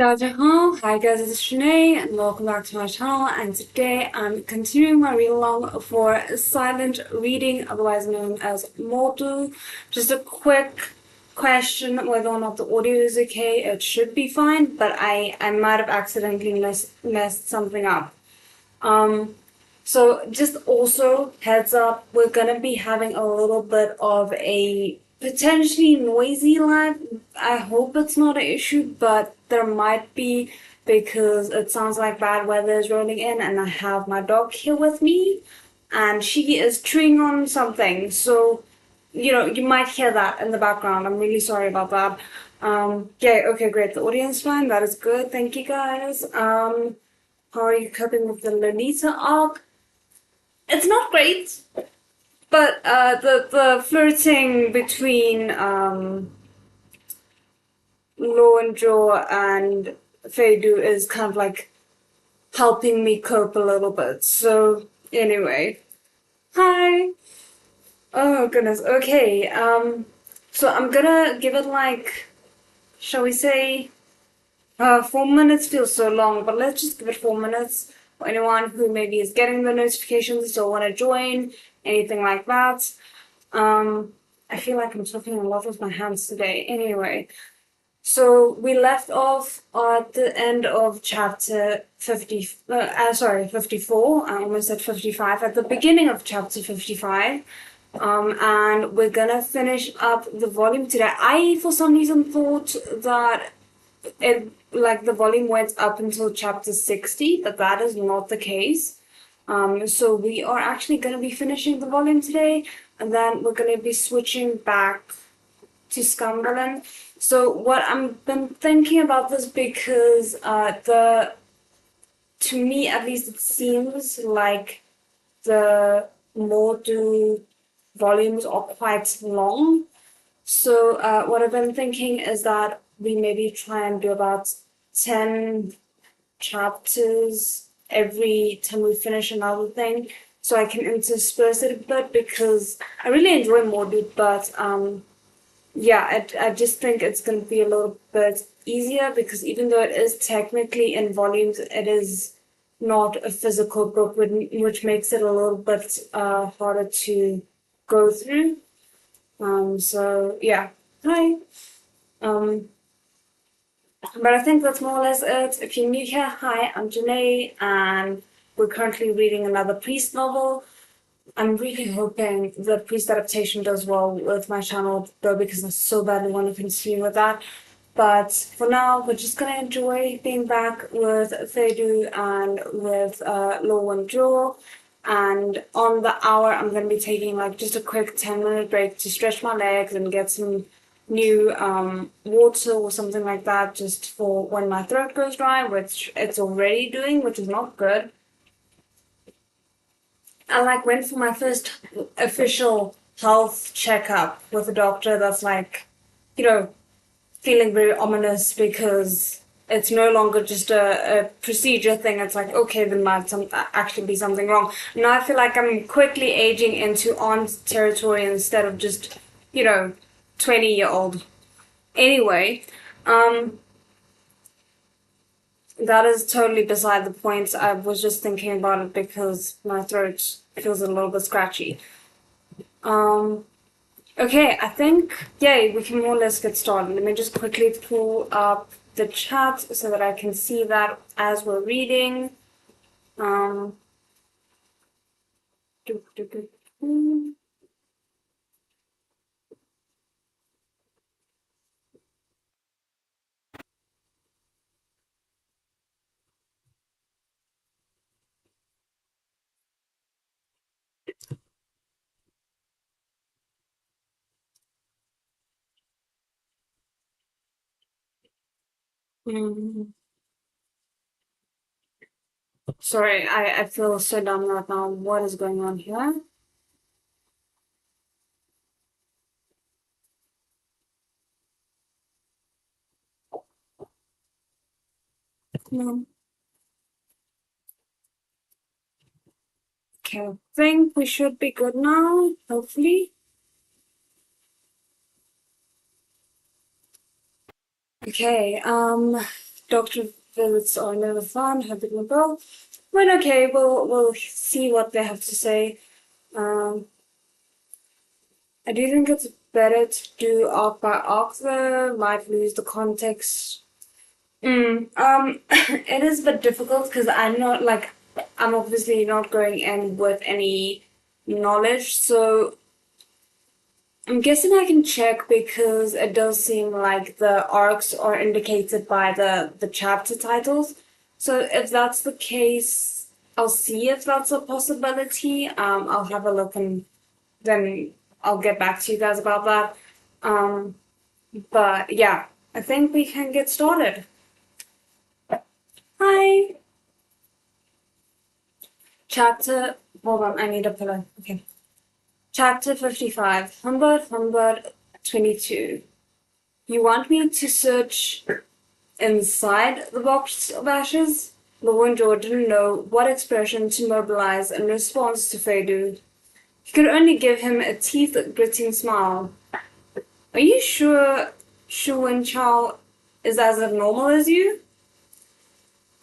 Hi guys, it's Shanae and welcome back to my channel, and today I'm continuing my read along for silent reading, otherwise known as Mortal. Just a quick question whether or not the audio is okay. It should be fine, but I might have accidentally messed something up. So just also heads up, we're gonna be having a little bit of a potentially noisy lag. I hope it's not an issue, but there might be because it sounds like bad weather is rolling in and I have my dog here with me and she is chewing on something. So, you might hear that in the background. I'm really sorry about that. Yeah, okay, great. The audience fine. That is good. Thank you guys. How are you coping with the Lolita arc? It's not great, but the flirting between Lo and Jo and Feidu is kind of like helping me cope a little bit. So anyway, hi. Oh goodness. Okay. So I'm gonna give it like, shall we say, 4 minutes feels so long, but let's just give it 4 minutes for anyone who maybe is getting the notifications or want to join, anything like that. I feel like I'm talking a lot with my hands today. Anyway, so we left off at the end of chapter 54. I almost said 55. At the beginning of chapter 55. And we're gonna finish up the volume today. I, for some reason, thought that the volume went up until chapter 60, but that is not the case. So we are actually going to be finishing the volume today, and then we're going to be switching back to Scumberland. So what I've been thinking about this because to me at least, it seems like the Mordu volumes are quite long. So what I've been thinking is that we maybe try and do about 10 chapters every time we finish another thing, so I can intersperse it a bit because I really enjoy Mordu, but yeah, I just think it's going to be a little bit easier because even though it is technically in volumes, it is not a physical book, which makes it a little bit harder to go through. So yeah, hi. Um, but I think that's more or less it. If you're new here, hi, I'm Janae, and we're currently reading another Priest novel. I'm really hoping the Priest adaptation does well with my channel, though, because I so badly want to continue with that. But for now, we're just gonna enjoy being back with Feidu and with Lo and Jo. And on the hour, I'm gonna be taking like just a quick 10-minute break to stretch my legs and get some new water or something like that, just for when my throat goes dry, which it's already doing, which is not good. I like went for my first official health checkup with a doctor that's like, you know, feeling very ominous because it's no longer just a procedure thing. It's like, okay, there might actually be something wrong. Now I feel like I'm quickly aging into aunt territory instead of just, 20-year-old. Anyway, um, that is totally beside the point. I was just thinking about it because my throat feels a little bit scratchy. Um, okay, I think, yay, we can more or less get started. Let me just quickly pull up the chat so that I can see that as we're reading. Um, do, do, do, do. Mm. Sorry, I feel so dumb right now. What is going on here? No. Okay, I think we should be good now, hopefully. Okay, doctor visits are never fun, have been well. But okay, we'll see what they have to say. I do think it's better to do arc by arc though, might lose the context. It is a bit difficult because I'm obviously not going in with any knowledge, so I'm guessing I can check because it does seem like the arcs are indicated by the chapter titles. So if that's the case, I'll see if that's a possibility. I'll have a look and then I'll get back to you guys about that. But yeah, I think we can get started. Hi. Hold on, I need a pillow. Okay. Chapter 55, Humbert 22. You want me to search inside the box of ashes? Lowenjo didn't know what expression to mobilize in response to Feidu. He could only give him a teeth-gritting smile. Are you sure Shu Wenchao is as abnormal as you?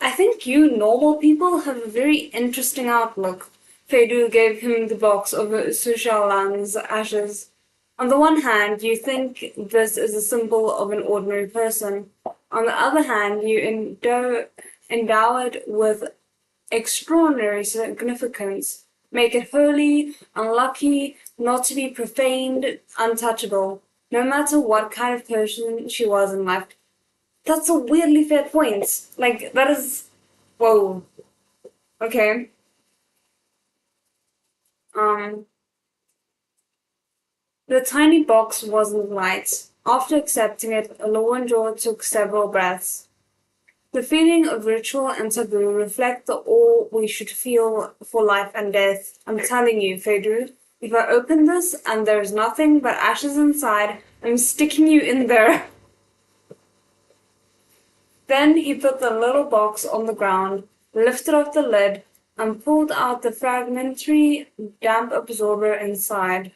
I think you normal people have a very interesting outlook. Feidu gave him the box of Su Shaolan's ashes. On the one hand, you think this is a symbol of an ordinary person. On the other hand, you endow it with extraordinary significance. Make it holy, unlucky, not to be profaned, untouchable, no matter what kind of person she was in life. That's a weirdly fair point. Like, that is... Whoa. Okay. The tiny box wasn't light. After accepting it, Lowenjaw took several breaths. The feeling of ritual and taboo reflect the awe we should feel for life and death. I'm telling you, Feidu, if I open this and there's nothing but ashes inside, I'm sticking you in there. Then he put the little box on the ground, lifted off the lid, and pulled out the fragmentary damp absorber inside.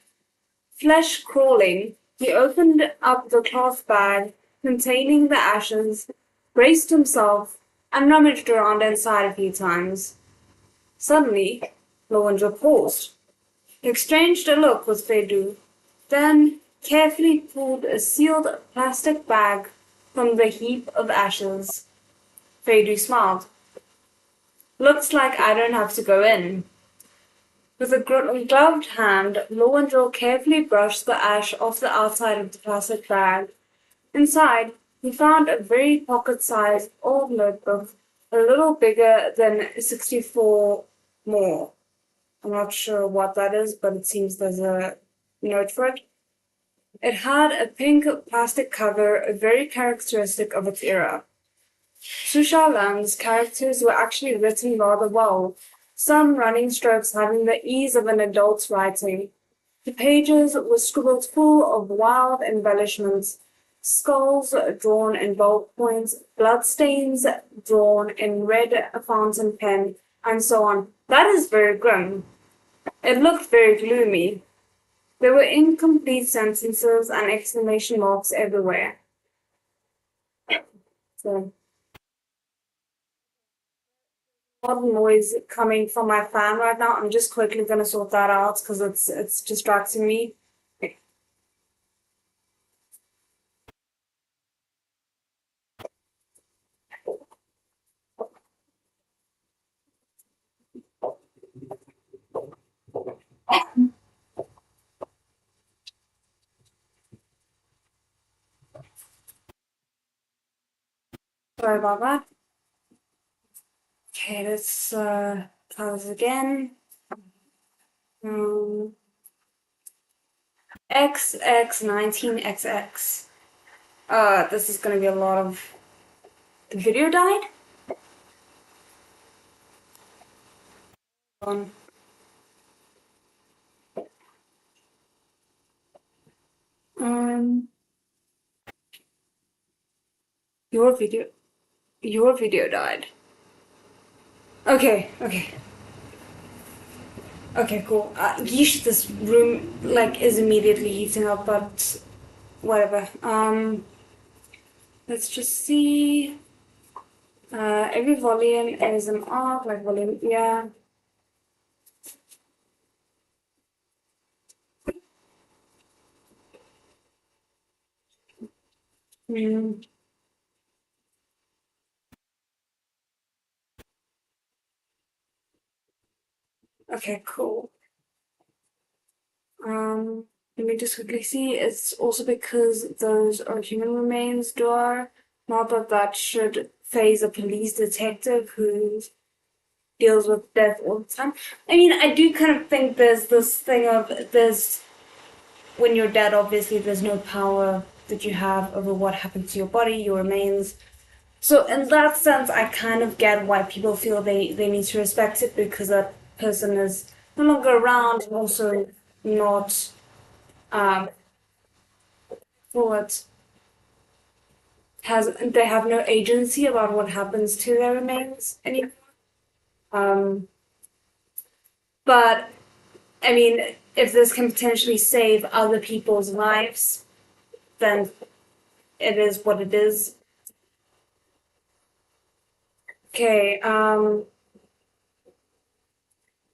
Flesh crawling, he opened up the cloth bag containing the ashes, braced himself, and rummaged around inside a few times. Suddenly, Lowenjo paused. He exchanged a look with Feidu, then carefully pulled a sealed plastic bag from the heap of ashes. Feidu smiled. Looks like I don't have to go in. With a gloved hand, Lowenjo carefully brushed the ash off the outside of the plastic bag. Inside, he found a very pocket-sized old notebook, a little bigger than 64 more. I'm not sure what that is, but it seems there's a note for it. It had a pink plastic cover, very characteristic of its era. Su Shaolan's characters were actually written rather well, some running strokes having the ease of an adult's writing. The pages were scribbled full of wild embellishments, skulls drawn in bold points, bloodstains drawn in red fountain pen, and so on. That is very grim. It looked very gloomy. There were incomplete sentences and exclamation marks everywhere. So, a lot of noise coming from my fan right now. I'm just quickly gonna sort that out because it's distracting me. Sorry about that. Okay, let's try this again. XX19XX. This is gonna be a lot of... The video died? Hold on. Your video died. Okay. Okay, cool. Yeesh, this room, like, is immediately heating up, but whatever. Let's just see. Every volume is an arc, like volume, yeah. Mm, okay, cool. Um, Let me just quickly see. It's also because those are human remains, Door. Not that that should phase a police detective who deals with death all the time. I mean, I do kind of think there's this thing of there's when you're dead, obviously there's no power that you have over what happens to your body, your remains. So in that sense, I kind of get why people feel they need to respect it because that person is no longer around and also not um what has they have no agency about what happens to their remains anymore. Um but I mean if this can potentially save other people's lives, then it is what it is. Okay,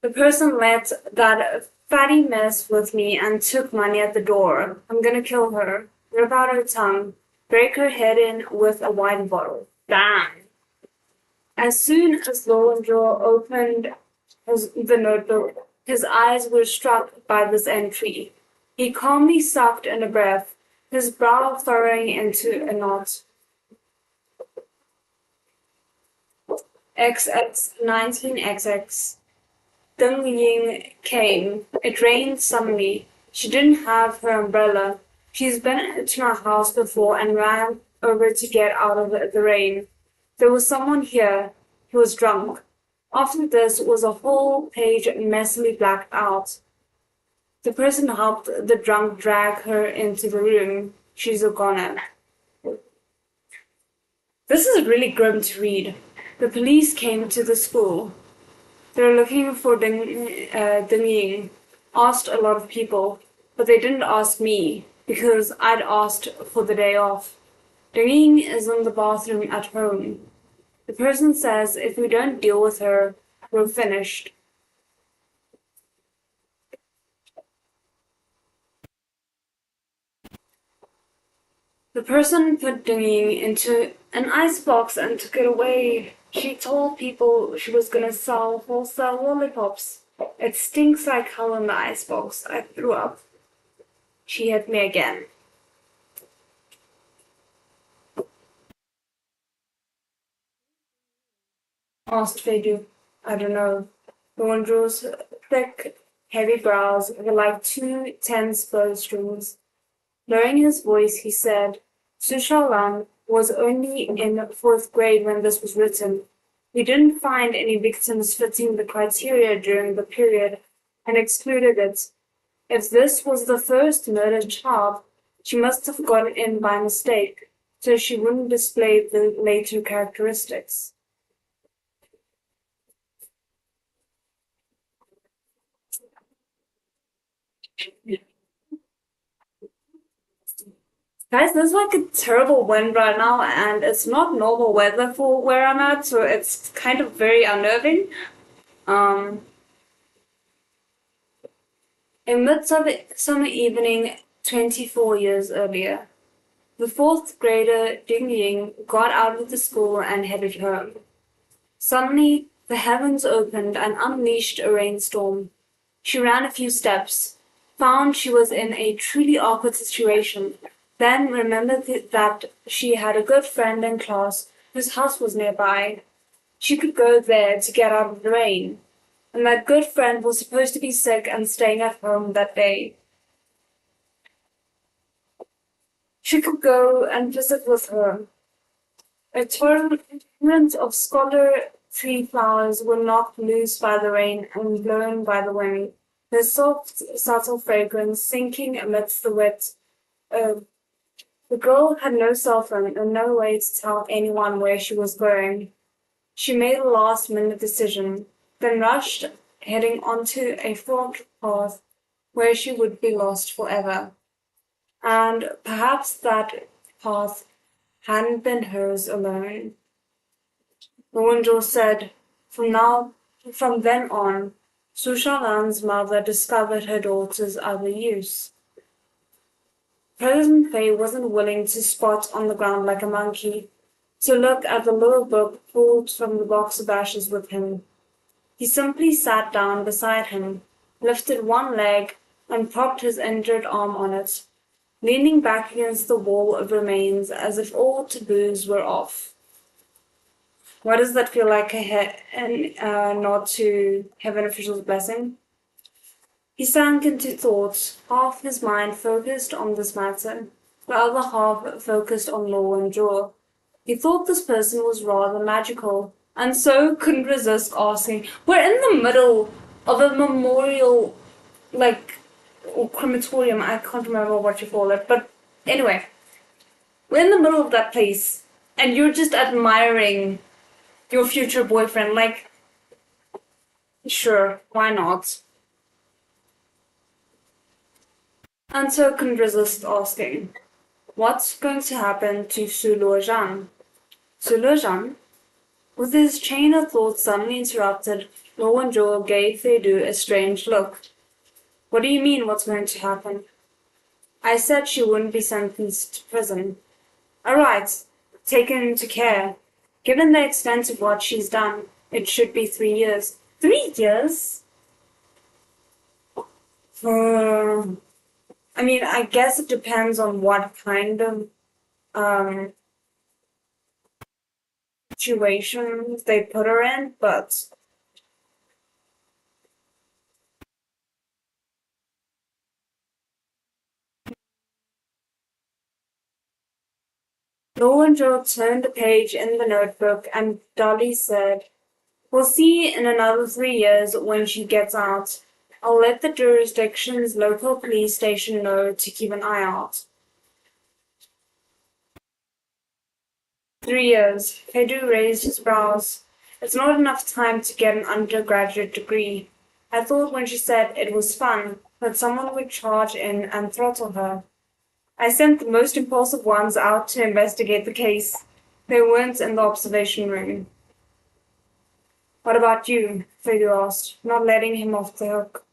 the person let that fatty mess with me and took money at the door. I'm gonna kill her, rip out her tongue, break her head in with a wine bottle. Bam! As soon as Lowendraw opened the notebook, his eyes were struck by this entry. He calmly sucked in a breath, his brow furrowing into a knot. XX 19XX. Deng Ying came. It rained suddenly. She didn't have her umbrella. She's been to my house before and ran over to get out of the rain. There was someone here. He was drunk. After this was a whole page messily blacked out. The person helped the drunk drag her into the room. She's a goner. This is really grim to read. The police came to the school. They're looking for Deng Ying. Asked a lot of people, but they didn't ask me because I'd asked for the day off. Deng Ying is in the bathroom at home. The person says if we don't deal with her, we're finished. The person put Deng Ying into an icebox and took it away. She told people she was gonna sell wholesale lollipops. It stinks like hell in the icebox. I threw up. She hit me again. Asked Fedu. I don't know. Lawandraw's thick, heavy brows were like two tense bowstrings. Lowering his voice, he said, Sushalan was only in fourth grade when this was written. We didn't find any victims fitting the criteria during the period and excluded it. If this was the first murdered child, she must have got it in by mistake, so she wouldn't display the later characteristics. Guys, there's like a terrible wind right now, and it's not normal weather for where I'm at, so it's kind of very unnerving. Um, in midsummer evening, 24 years earlier, the fourth grader Ding Ying got out of the school and headed home. Suddenly, the heavens opened and unleashed a rainstorm. She ran a few steps, found she was in a truly awkward situation, then remembered that she had a good friend in class whose house was nearby. She could go there to get out of the rain, and that good friend was supposed to be sick and staying at home that day. She could go and visit with her. A torrent of scholar tree flowers were knocked loose by the rain and blown by the wind, their soft, subtle fragrance sinking amidst the wet earth. The girl had no cell phone and no way to tell anyone where she was going. She made a last-minute decision, then rushed, heading onto a forked path where she would be lost forever. And perhaps that path hadn't been hers alone. Lowenjo said, from then on, Su Shaolan's mother discovered her daughter's other use. President Fei wasn't willing to squat on the ground like a monkey, to look at the little book pulled from the box of ashes with him. He simply sat down beside him, lifted one leg, and propped his injured arm on it, leaning back against the wall of remains as if all taboos were off. Why does that feel like a nod to heaven official's blessing? He sank into thought, half his mind focused on this matter, the other half focused on law and jaw. He thought this person was rather magical, and so couldn't resist asking. We're in the middle of a memorial, like, or crematorium, I can't remember what you call it, but anyway, we're in the middle of that place, and you're just admiring your future boyfriend. Like, sure, why not? And so couldn't resist asking, what's going to happen to Su Luozhan? Su Luozhan? With his chain of thought suddenly interrupted, Lo Wenjuo gave Feidu a strange look. What do you mean, what's going to happen? I said she wouldn't be sentenced to prison. All right, taken into care. Given the extent of what she's done, it should be 3 years. 3 years? I mean, I guess it depends on what kind of um, situation they put her in, but Lowenjo turned the page in the notebook and dully said, we'll see in another 3 years when she gets out. I'll let the jurisdiction's local police station know to keep an eye out. 3 years. Feidu raised his brows. It's not enough time to get an undergraduate degree. I thought when she said it was fun that someone would charge in and throttle her. I sent the most impulsive ones out to investigate the case. They weren't in the observation room. What about you? Feidu asked, not letting him off the hook.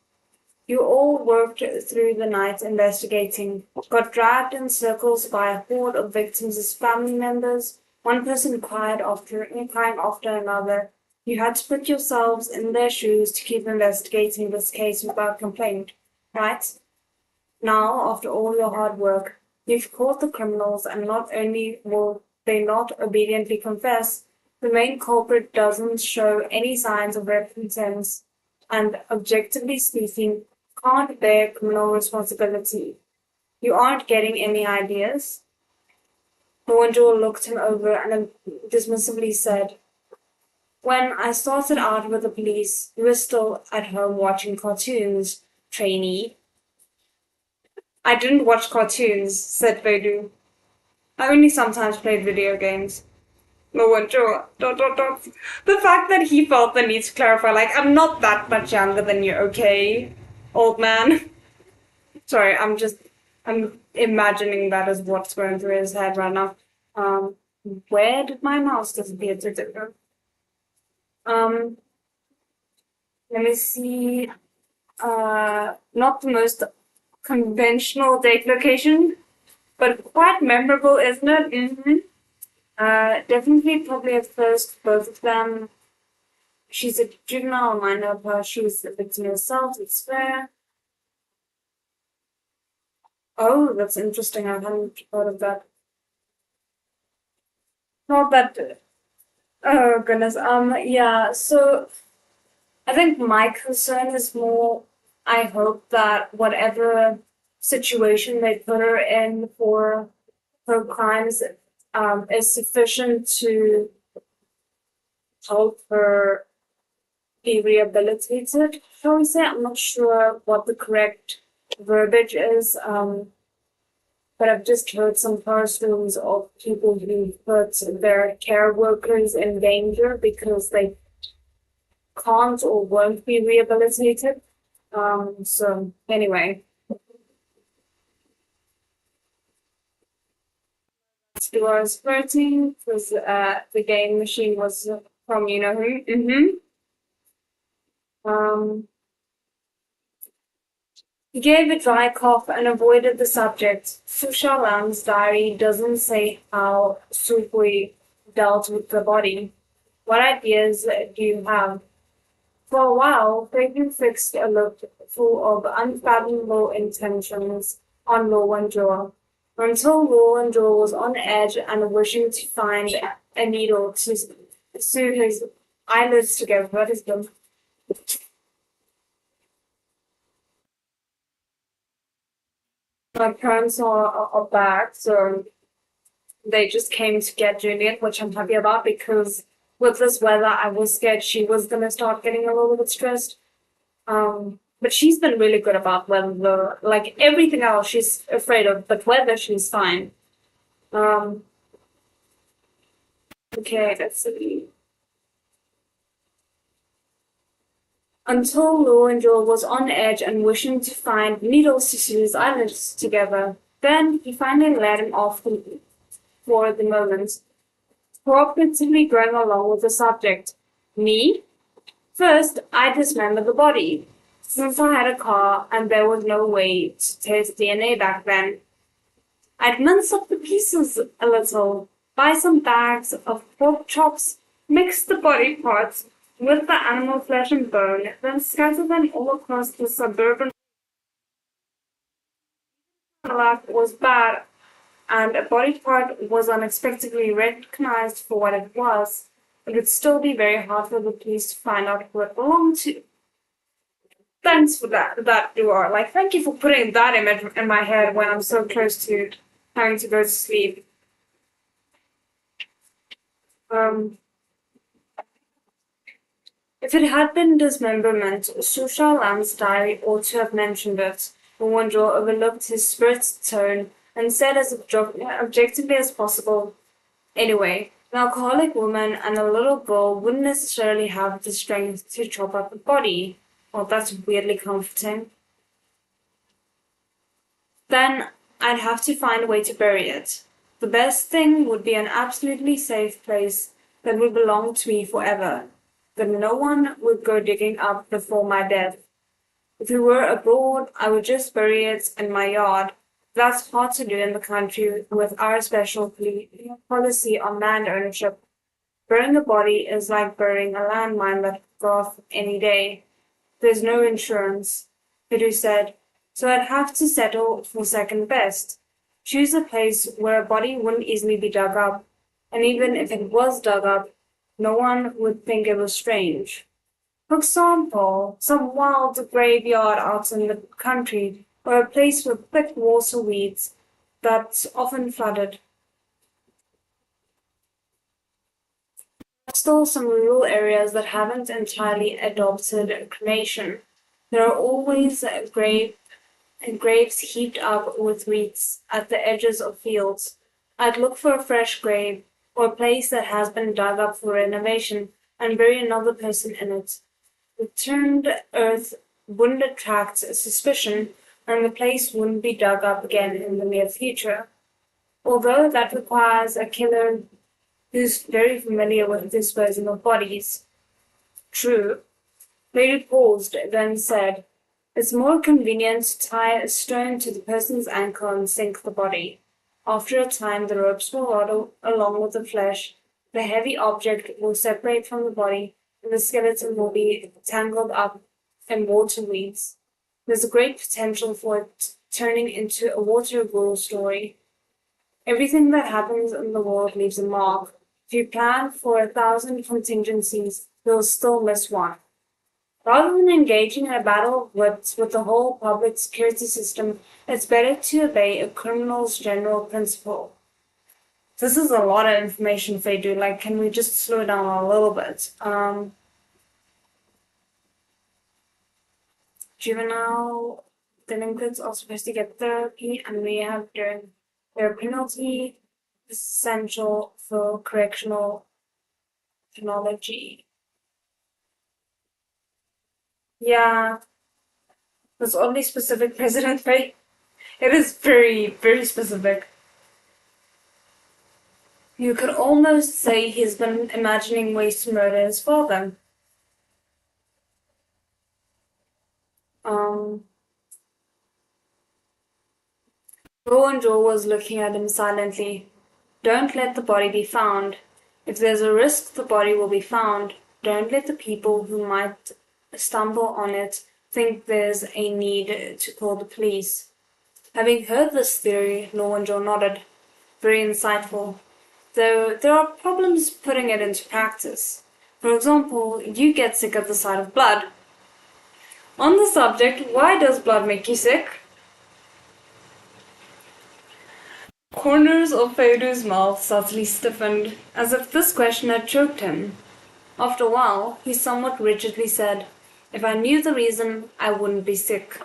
You all worked through the night investigating, got dragged in circles by a horde of victims as family members, one person crying after another. You had to put yourselves in their shoes to keep investigating this case without complaint, right? Now, after all your hard work, you've caught the criminals, and not only will they not obediently confess, the main culprit doesn't show any signs of repentance, and objectively speaking, can't bear criminal responsibility. You aren't getting any ideas? Lowenjo looked him over and dismissively said, when I started out with the police, you were still at home watching cartoons, trainee. I didn't watch cartoons, said Feidu. I only sometimes played video games. Lowenjo, dot. The fact that he felt the need to clarify, like, I'm not that much younger than you, okay, old man? Sorry, I'm imagining that as what's going through his head right now. Um, where did my mouse disappear to? Um, let me see. Not the most conventional date location, but quite memorable, isn't it? Mm-hmm. Definitely probably at first, both of them. She's a juvenile minor, but she was a victim herself, it's fair. Oh, that's interesting. I hadn't thought of that. Not that. Oh goodness. Yeah. So I think my concern is more. I hope that whatever situation they put her in for her crimes, is sufficient to help her be rehabilitated. Shall we say? I'm not sure what the correct verbiage is. But I've just heard some horror stories of people who put their care workers in danger because they can't or won't be rehabilitated. So anyway, it was flirting because the game machine was from you know who. Um, he gave a dry cough and avoided the subject. Susha Lam's diary doesn't say how Sukui dealt with the body. What ideas do you have? For a while, Creighton fixed a look full of unfathomable intentions on Rowan Joel, until Rowan Joel was on edge and wishing to find a needle to sew his eyelids together. What is the My parents are back, so they just came to get Juliet, which I'm happy about because with this weather, I was scared she was gonna start getting a little bit stressed. But she's been really good about weather. Like everything else, she's afraid of, but weather, she's fine. Um, okay, let's see. Until Lou and Joel was on edge and wishing to find needles to sew his eyelids together. Then he finally let him off for the moment, cooperatively going along with the subject. Me? First, I dismembered the body. Since I had a car and there was no way to test DNA back then, I'd mince up the pieces a little, buy some bags of pork chops, mix the body parts with the animal flesh and bone, then scatter them all across the suburban. Life was bad, and a body part was unexpectedly recognized for what it was. It would still be very hard for the police to find out who it belonged to. Thanks for that you are. Like, thank you for putting that image in my head when I'm so close to having to go to sleep. Um, if it had been dismemberment, Susha Lamb's diary ought to have mentioned it. But Wondrel overlooked his spirited tone and said as objectively as possible, anyway, an alcoholic woman and a little girl wouldn't necessarily have the strength to chop up a body. Well, that's weirdly comforting. Then I'd have to find a way to bury it. The best thing would be an absolutely safe place that would belong to me forever, that no one would go digging up before my death. If we were abroad, I would just bury it in my yard. That's hard to do in the country with our special policy on land ownership. Burying a body is like burying a landmine that could go off any day. There's no insurance, Fidu said, so I'd have to settle for second best. Choose a place where a body wouldn't easily be dug up, and even if it was dug up, no one would think it was strange. For example, some wild graveyard out in the country, or a place with thick water weeds that's often flooded. Still some rural areas that haven't entirely adopted cremation. There are always graves heaped up with wreaths at the edges of fields. I'd look for a fresh grave or a place that has been dug up for renovation and bury another person in it. The turned earth wouldn't attract suspicion and the place wouldn't be dug up again in the near future. Although that requires a killer who's very familiar with disposing of bodies. True. Lady paused, then said, it's more convenient to tie a stone to the person's ankle and sink the body. After a time, the ropes will rot along with the flesh. The heavy object will separate from the body, and the skeleton will be tangled up in water weeds. There's a great potential for it turning into a water ghoul story. Everything that happens in the world leaves a mark. If you plan for 1,000 contingencies, you'll still miss one. Rather than engaging in a battle of wits with the whole public security system, it's better to obey a criminal's general principle. This is a lot of information, Fedu. Like, can we just slow down a little bit? Juvenile delinquents are supposed to get therapy and rehab during their penalty, essential for correctional technology. Yeah, that's oddly specific, President Ray. It is very, very specific. You could almost say he's been imagining ways to murder his father. Um, Rowan Joe was looking at him silently. Don't let the body be found. If there's a risk the body will be found, don't let the people who might stumble on it think there's a need to call the police. Having heard this theory, Rowan Joe nodded. Very insightful. Though there are problems putting it into practice. For example, you get sick at the sight of blood. On the subject, why does blood make you sick? Corners of Feodo's mouth subtly stiffened, as if this question had choked him. After a while, he somewhat rigidly said, "If I knew the reason, I wouldn't be sick."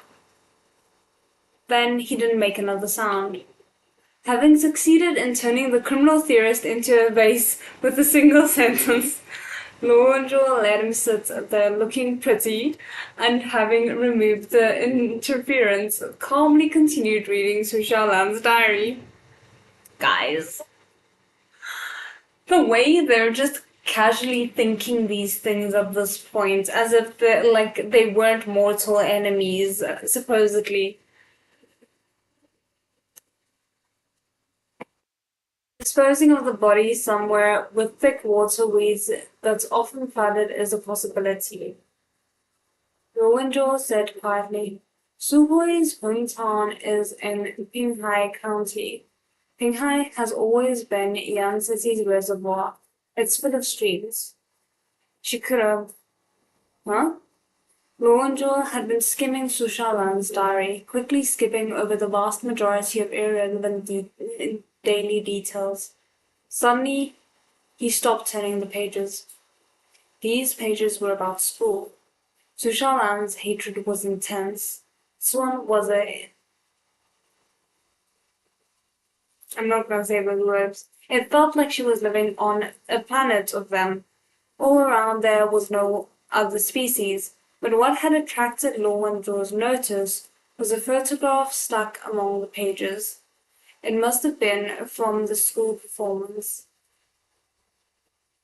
Then he didn't make another sound. Having succeeded in turning the criminal theorist into a vase with a single sentence, Lowenjoul let him sit there looking pretty, and having removed the interference, calmly continued reading Su Xiaolan's diary. Guys, the way they're just casually thinking these things at this point, as if they weren't mortal enemies, supposedly. Disposing of the body somewhere with thick waterways that's often flooded is a possibility. Rowenjo said quietly. Suhoi's hometown is in Qinghai County. Qinghai has always been Yan City's reservoir. It's full of streams. She could have. Huh? Lowenjo had been skimming Su Xiaolan's diary, quickly skipping over the vast majority of irrelevant daily details. Suddenly, he stopped turning the pages. These pages were about school. Su Xiaolan's hatred was intense. This one was I'm not going to say those words. It felt like she was living on a planet of them. All around there was no other species, but what had attracted Lowenjo's notice was a photograph stuck among the pages. It must have been from the school performance.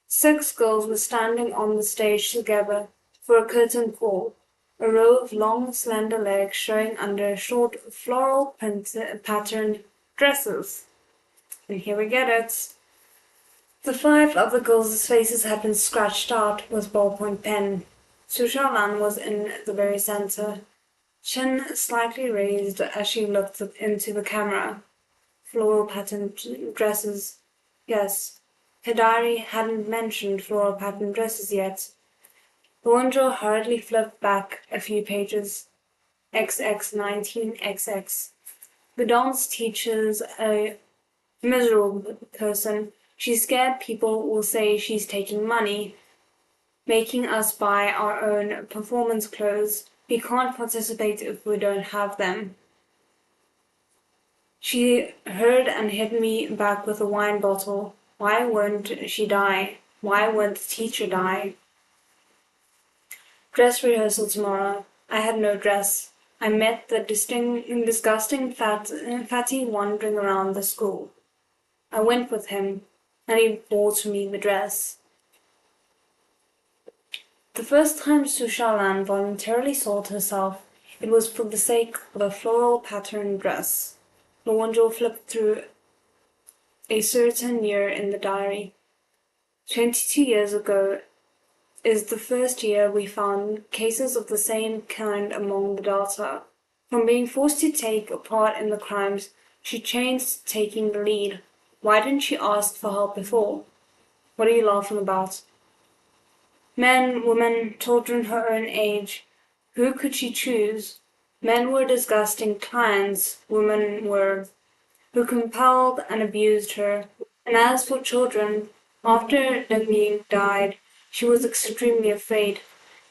6 girls were standing on the stage together for a curtain call, a row of long, slender legs showing under short, floral patterned dresses. And here we get it. The 5 other girls' faces had been scratched out with ballpoint pen. Su Xiaolan was in the very center, chin slightly raised as she looked into the camera. Floral patterned dresses. Yes, her diary hadn't mentioned floral patterned dresses yet. Luanjo hurriedly flipped back a few pages. XX19XX. The dance teacher's a miserable person. She's scared people will say she's taking money, making us buy our own performance clothes. We can't participate if we don't have them. She heard and hit me back with a wine bottle. Why won't she die? Why won't the teacher die? Dress rehearsal tomorrow. I had no dress. I met the disgusting fatty wandering around the school. I went with him, and he bought me the dress. The first time Su Xiaolan voluntarily sold herself, it was for the sake of a floral patterned dress. Luanzhou flipped through a certain year in the diary. 22 years ago is the first year we found cases of the same kind among the data. From being forced to take part in the crimes, she changed to taking the lead. Why didn't she ask for help before? What are you laughing about? Men, women, children her own age. Who could she choose? Men were disgusting clients, women were, who compelled and abused her. And as for children, after Demi died, she was extremely afraid,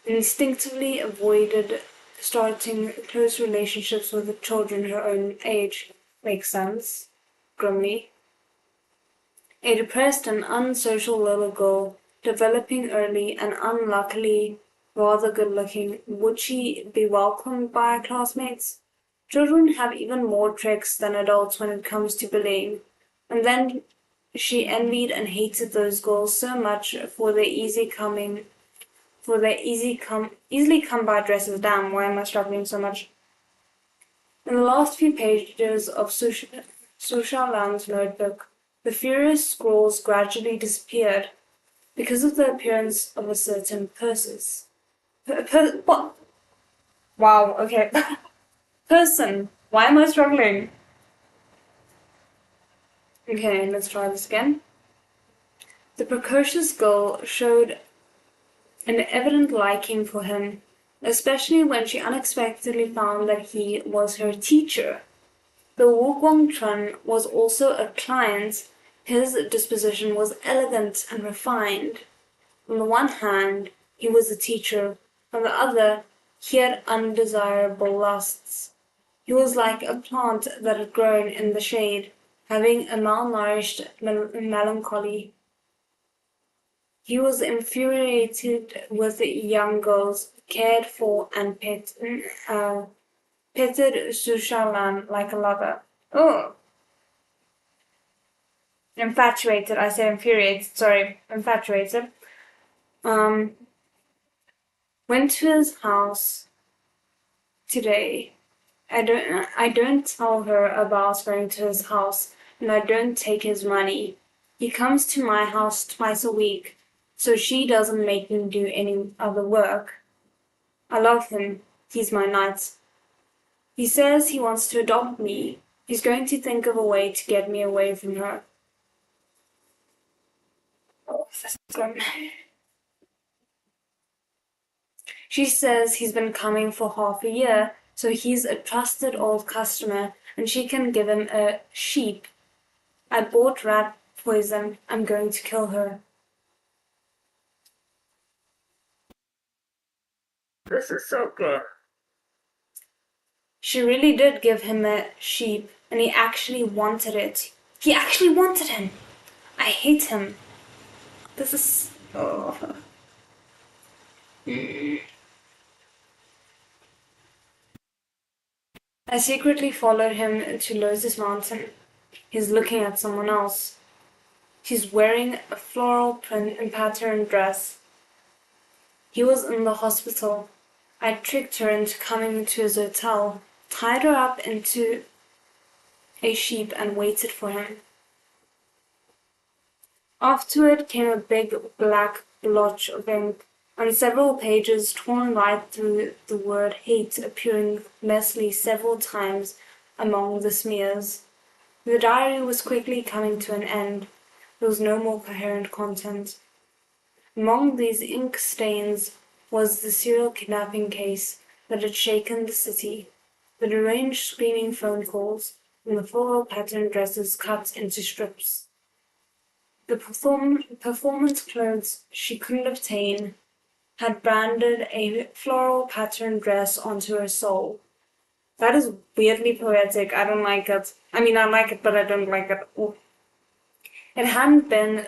and instinctively avoided starting close relationships with the children her own age. Makes sense? Grimly. A depressed and unsocial little girl, developing early and unluckily rather good-looking, would she be welcomed by her classmates? Children have even more tricks than adults when it comes to bullying. And then she envied and hated those girls so much for their easily come by dresses. Damn, why am I struggling so much? In the last few pages of Susha Lan's notebook, the furious scrawls gradually disappeared because of the appearance of a certain what? Wow, okay. Person. Why am I struggling? Okay, let's try this again. The precocious girl showed an evident liking for him, especially when she unexpectedly found that he was her teacher. Though Wu Guangchun was also a client, his disposition was elegant and refined. On the one hand, he was a teacher. On the other, he had undesirable lusts. He was like a plant that had grown in the shade, having a malnourished melancholy. He was infuriated with young girls, cared for and petted Sushalan like a lover. Oh, infatuated. I said infuriated. Sorry, infatuated. Went to his house today. I don't tell her about going to his house, and I don't take his money. He comes to my house twice a week, so she doesn't make him do any other work. I love him. He's my knight. He says he wants to adopt me. He's going to think of a way to get me away from her. Oh, that's good. She says he's been coming for half a year, so he's a trusted old customer, and she can give him a sheep. I bought rat poison. I'm going to kill her. This is so good. She really did give him a sheep, and he actually wanted it. He actually wanted him. I hate him. This is... Oh. I secretly followed him to Lotus Mountain. He's looking at someone else. She's wearing a floral print and pattern dress. He was in the hospital. I tricked her into coming to his hotel, tied her up into a sheep and waited for him. Afterward came a big black blotch of ink, and several pages torn right through the word hate appearing messily several times among the smears. The diary was quickly coming to an end. There was no more coherent content. Among these ink stains was the serial kidnapping case that had shaken the city, the deranged screaming phone calls, and the floral pattern dresses cut into strips. The performance clothes she couldn't obtain had branded a floral pattern dress onto her soul. That is weirdly poetic. I don't like it. I mean, I like it, but I don't like it. Ooh. It hadn't been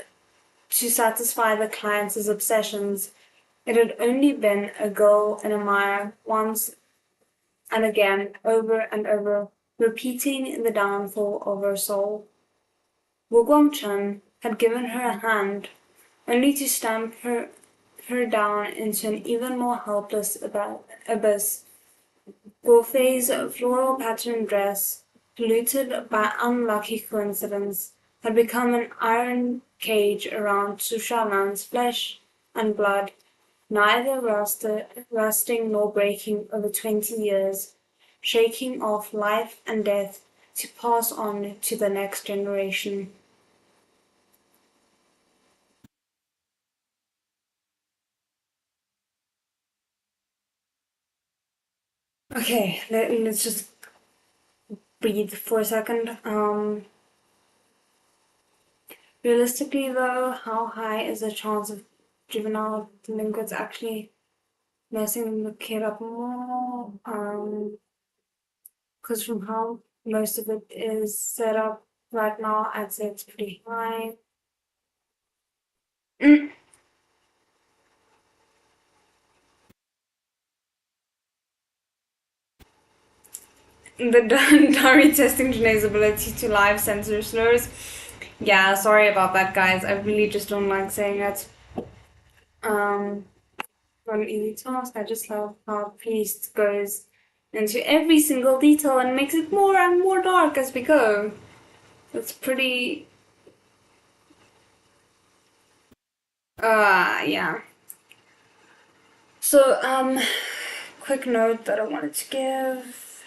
to satisfy the client's obsessions. It had only been a girl in a mire, once and again, over and over, repeating the downfall of her soul. Wu Guangchun had given her a hand, only to stamp her down into an even more helpless abyss. Guofei's floral pattern dress, polluted by unlucky coincidence, had become an iron cage around Sushalan's flesh and blood, neither rusting nor breaking over 20 years, shaking off life and death to pass on to the next generation. Okay, let's just breathe for a second. Realistically, though, how high is the chance of juvenile delinquents actually messing the kid up more? Because from how most of it is set up right now, I'd say it's pretty high. Mm. The diary testing Janae's ability to live censor slurs. Yeah, sorry about that, guys. I really just don't like saying it. Um, not an easy task. I just love how Priest goes into every single detail and makes it more and more dark as we go. It's pretty. Yeah. So, quick note that I wanted to give.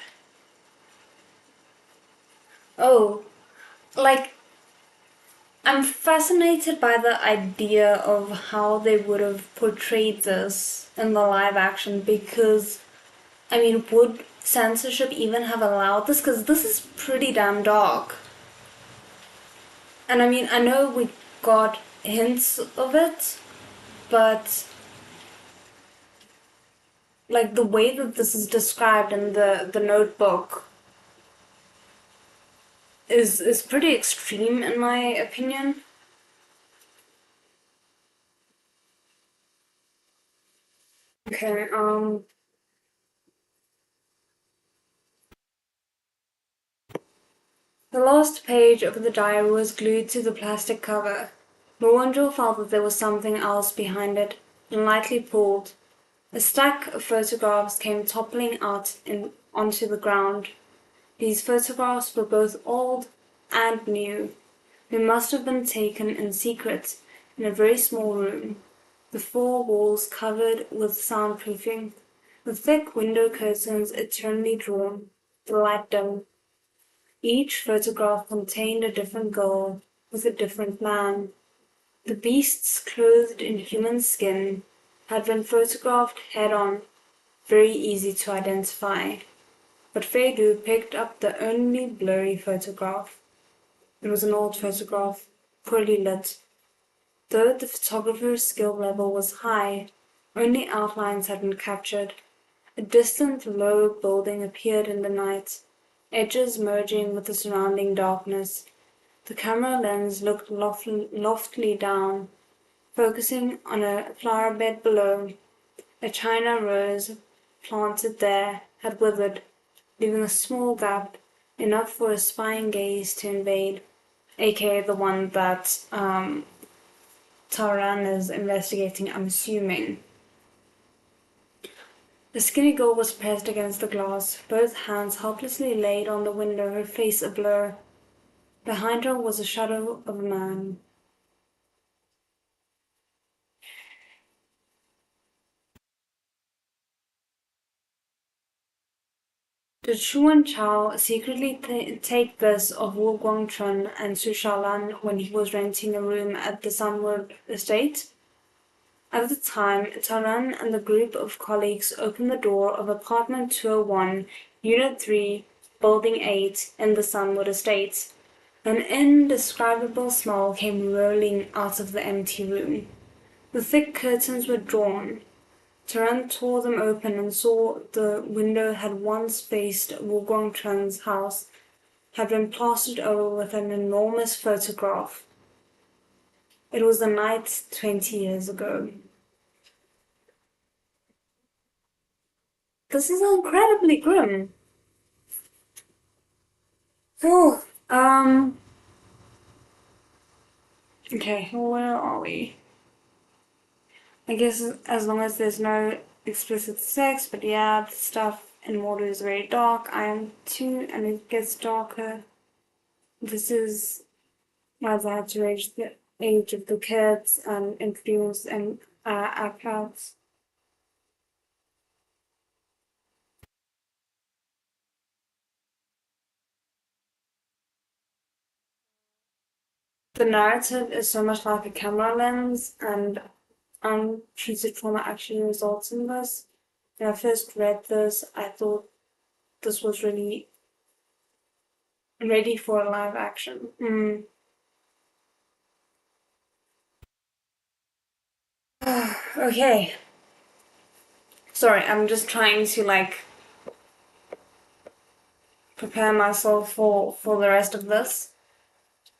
Oh, like, I'm fascinated by the idea of how they would have portrayed this in the live action because, I mean, would censorship even have allowed this? Because this is pretty damn dark. And I mean, I know we got hints of it, but like the way that this is described in the notebook is pretty extreme in my opinion. Okay, the last page of the diary was glued to the plastic cover. Mowanjo felt that there was something else behind it, and lightly pulled. A stack of photographs came toppling out onto the ground. These photographs were both old and new. They must have been taken in secret in a very small room, the four walls covered with soundproofing, the thick window curtains eternally drawn, the light dim. Each photograph contained a different girl with a different man. The beasts clothed in human skin had been photographed head-on, very easy to identify. But Feidu picked up the only blurry photograph. It was an old photograph, poorly lit. Though the photographer's skill level was high, only outlines had been captured. A distant low building appeared in the night, edges merging with the surrounding darkness. The camera lens looked loftily down, focusing on a flower bed below. A china rose, planted there, had withered, leaving a small gap, enough for a spying gaze to invade, aka the one that Taran is investigating, I'm assuming. The skinny girl was pressed against the glass, both hands helplessly laid on the window, her face a blur. Behind her was the shadow of a man. Did Shuan Chao secretly take this of Wu Guangchun and Su Shaolan when he was renting a room at the Sunwood estate? At the time, Taran and a group of colleagues opened the door of apartment 201, Unit 3, Building 8 in the Sunwood estate. An indescribable smell came rolling out of the empty room. The thick curtains were drawn. Taran tore them open and saw the window had once faced Wu Guangchun's house, had been plastered over with an enormous photograph. It was the night 20 years ago. This is incredibly grim. Oh, okay, where are we? I guess as long as there's no explicit sex, but yeah, the stuff in water is very dark. I am too, and it gets darker. This is as I had to reach the age of the kids and introduce and iPads. The narrative is so much like a camera lens, and untreated trauma actually results in this. When I first read this, I thought this was really ready for live action. Okay. Sorry, I'm just trying to like prepare myself for the rest of this.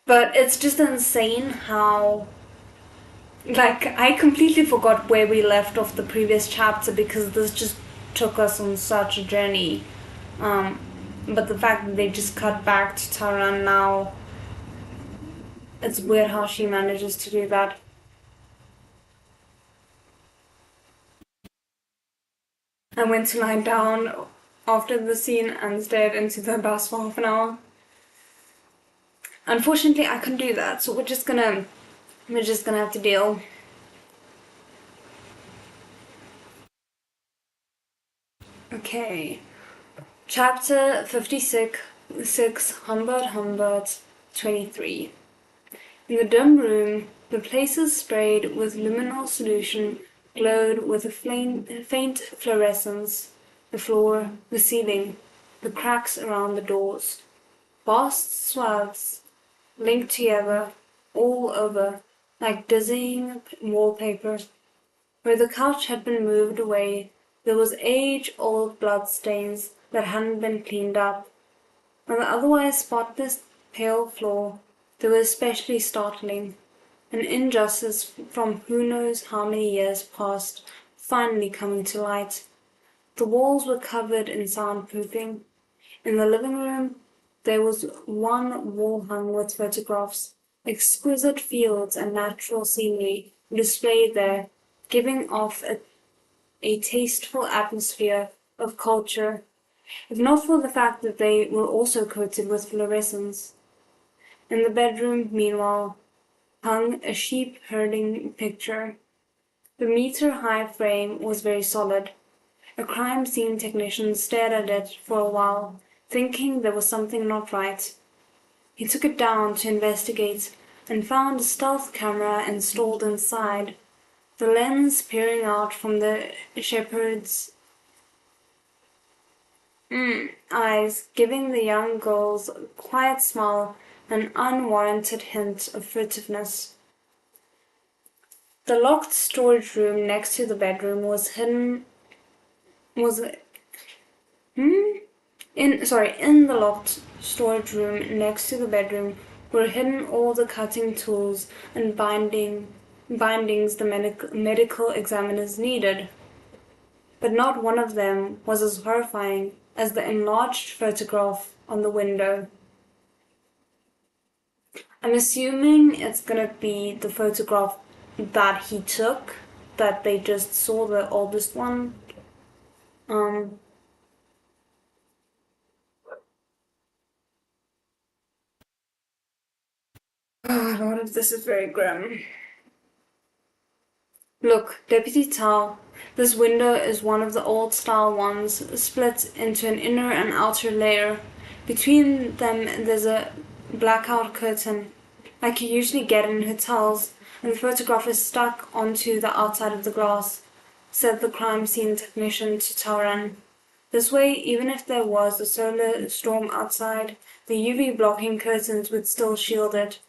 But it's just insane how like I completely forgot where we left off the previous chapter because this just took us on such a journey. Um, but the fact that they just cut back to Taran now It's weird how she manages to do that. I went to lie down after the scene and stared into the bus for half an hour. Unfortunately, I couldn't do that, so we're just gonna have to deal. Okay. Chapter 56, Humbert, 23. In the dim room, the places sprayed with luminol solution glowed with a faint fluorescence. The floor, the ceiling, the cracks around the doors. Vast swaths linked together all over, like dizzying wallpaper. Where the couch had been moved away, there was age-old bloodstains that hadn't been cleaned up. On the otherwise spotless, pale floor, they were especially startling. An injustice from who knows how many years past finally coming to light. The walls were covered in soundproofing. In the living room, there was one wall hung with photographs. Exquisite fields and natural scenery displayed there, giving off a tasteful atmosphere of culture, if not for the fact that they were also coated with fluorescence. In the bedroom, meanwhile, hung a sheep herding picture. The meter-high frame was very solid. A crime scene technician stared at it for a while, thinking there was something not right. He took it down to investigate and found a stealth camera installed inside, the lens peering out from the shepherd's eyes, giving the young girl's quiet smile an unwarranted hint of furtiveness. The locked storage room next to the bedroom was hidden. In the locked storage room next to the bedroom were hidden all the cutting tools and bindings the medical examiners needed. But not one of them was as horrifying as the enlarged photograph on the window. I'm assuming it's gonna be the photograph that he took, that they just saw the oldest one. Oh God, this is very grim. Look, Deputy Tao, this window is one of the old-style ones, split into an inner and outer layer. Between them there's a blackout curtain, like you usually get in hotels, and the photograph is stuck onto the outside of the glass, said the crime scene technician to Taran. This way, even if there was a solar storm outside, the UV blocking curtains would still shield it.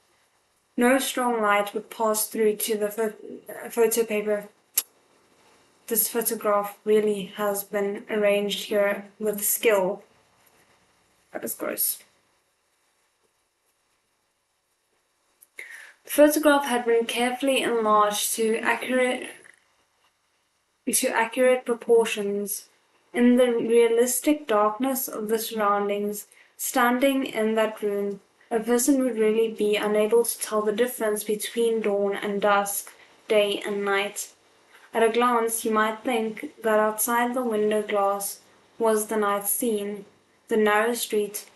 No strong light would pass through to the photo paper. This photograph really has been arranged here with skill. That is gross. The photograph had been carefully enlarged to accurate proportions. In the realistic darkness of the surroundings, standing in that room, a person would really be unable to tell the difference between dawn and dusk, day and night. At a glance, you might think that outside the window glass was the night scene, the narrow street,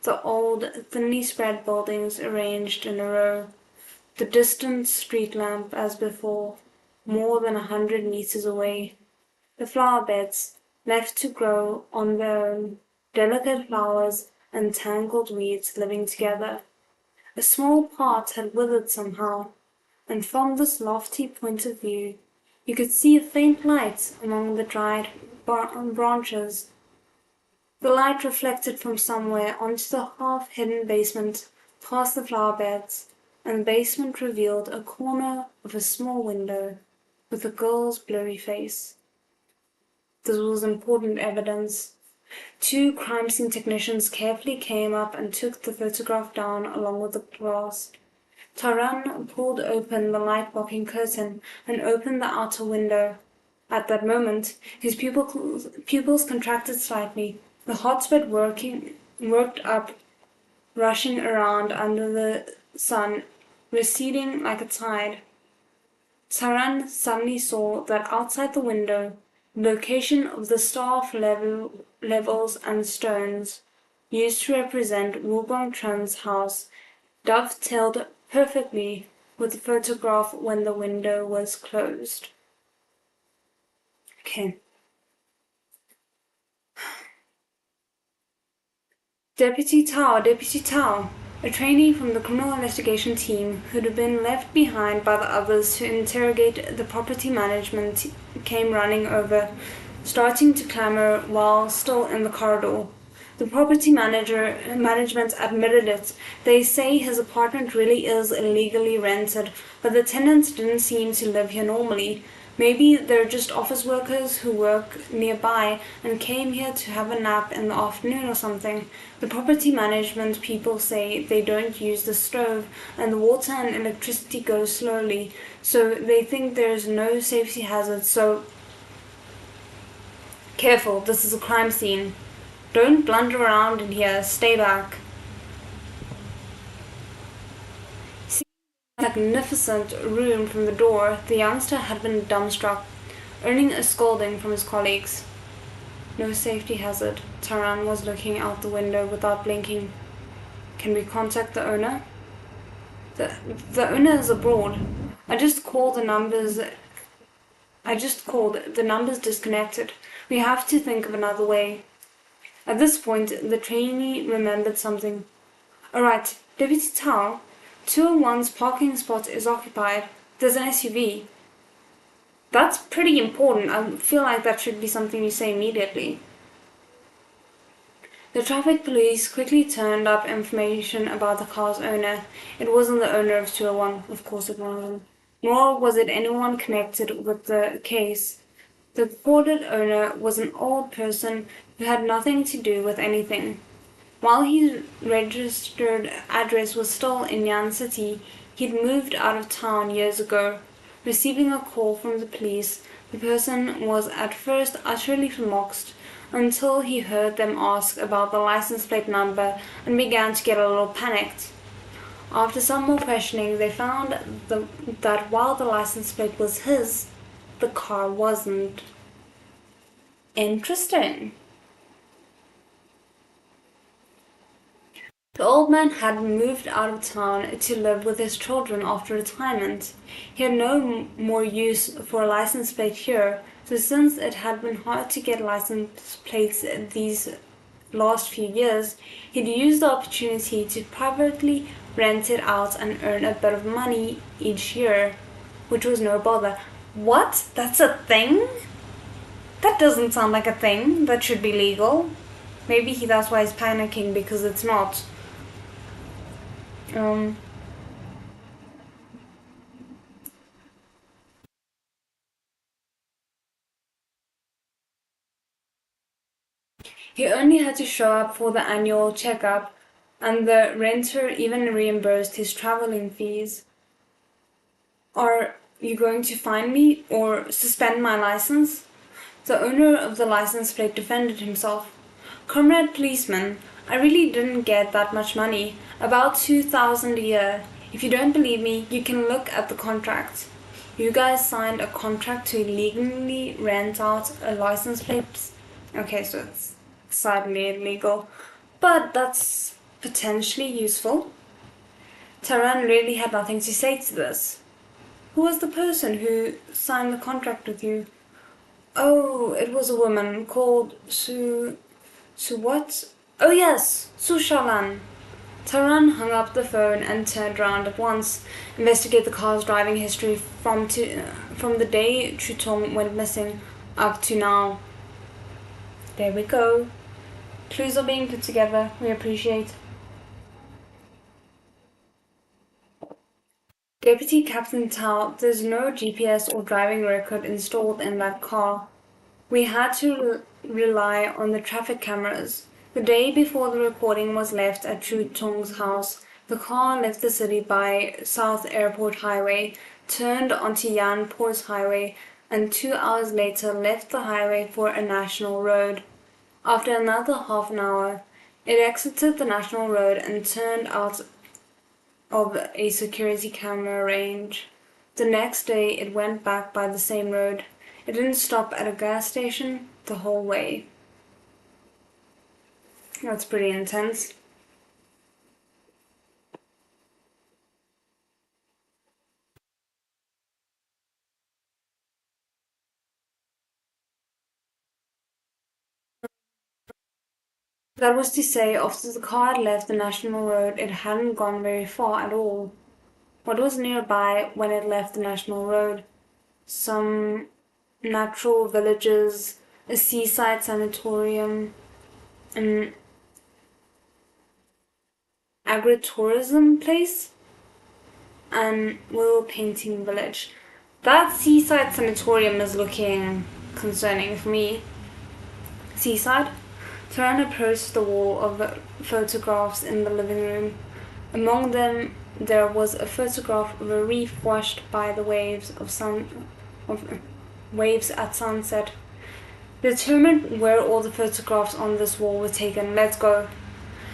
the old, thinly spread buildings arranged in a row, the distant street lamp as before, more than 100 meters away, the flower beds, left to grow on their own, delicate flowers and tangled weeds living together. A small part had withered somehow, and from this lofty point of view, you could see a faint light among the dried branches. The light reflected from somewhere onto the half-hidden basement, past the flower beds, and the basement revealed a corner of a small window with a girl's blurry face. This was important evidence. 2 crime scene technicians carefully came up and took the photograph down along with the glass. Taran pulled open the light-blocking curtain and opened the outer window. At that moment, his pupils contracted slightly, the hot sweat worked up, rushing around under the sun receding like a tide. Taran suddenly saw that outside the window, the location of the levels and stones used to represent Wubong Tran's house dovetailed perfectly with the photograph when the window was closed. Okay. Deputy Tao, a trainee from the criminal investigation team who'd been left behind by the others to interrogate the property management, came running over, starting to clamor while still in the corridor. The property management admitted it. They say his apartment really is illegally rented, but the tenants didn't seem to live here normally. Maybe they're just office workers who work nearby and came here to have a nap in the afternoon or something. The property management people say they don't use the stove and the water and electricity go slowly, so they think there's no safety hazard, so careful, this is a crime scene. Don't blunder around in here, stay back. Magnificent room from the door, the youngster had been dumbstruck, earning a scolding from his colleagues. No safety hazard. Taran was looking out the window without blinking. Can we contact the owner? The owner is abroad. I just called. The numbers disconnected. We have to think of another way. At this point, the trainee remembered something. Alright, Deputy Tao, 201's parking spot is occupied. There's an SUV. That's pretty important. I feel like that should be something you say immediately. The traffic police quickly turned up information about the car's owner. It wasn't the owner of 201, of course it wasn't. Nor was it anyone connected with the case. The reported owner was an old person who had nothing to do with anything. While his registered address was still in Yan City, he'd moved out of town years ago. Receiving a call from the police, the person was at first utterly flummoxed until he heard them ask about the license plate number and began to get a little panicked. After some more questioning, they found that while the license plate was his, the car wasn't. Interesting. The old man had moved out of town to live with his children after retirement. He had no more use for a license plate here, so since it had been hard to get license plates these last few years, he'd used the opportunity to privately rent it out and earn a bit of money each year, which was no bother. What? That's a thing? That doesn't sound like a thing that should be legal. Maybe that's why he's panicking, because it's not. He only had to show up for the annual checkup, and the renter even reimbursed his traveling fees. Are you going to fine me or suspend my license? The owner of the license plate defended himself. Comrade policeman, I really didn't get that much money, about 2,000 a year. If you don't believe me, you can look at the contract. You guys signed a contract to illegally rent out a license plate. Okay, so it's sadly illegal, but that's potentially useful. Taran really had nothing to say to this. Who was the person who signed the contract with you? Oh, it was a woman called Su what? Oh yes, Su Shalan. Taran hung up the phone and turned around at once. Investigate the car's driving history from the day Chutong went missing up to now. There we go. Clues are being put together. We appreciate. Deputy Captain Tao, there's no GPS or driving record installed in that car. We had to rely on the traffic cameras. The day before the recording was left at Chu Tong's house, the car left the city by South Airport Highway, turned onto Yan Ports Highway, and 2 hours later left the highway for a national road. After another half an hour, it exited the national road and turned out of a security camera range. The next day, it went back by the same road. It didn't stop at a gas station the whole way. That's pretty intense. That was to say, after the car had left the national road, it hadn't gone very far at all. What was nearby when it left the national road? Some natural villages, a seaside sanatorium, an agritourism place, and little painting village. That seaside sanatorium is looking concerning for me. Seaside? Turan approached the wall of photographs in the living room. Among them, there was a photograph of a reef washed by the waves at sunset. Determined where all the photographs on this wall were taken, let's go.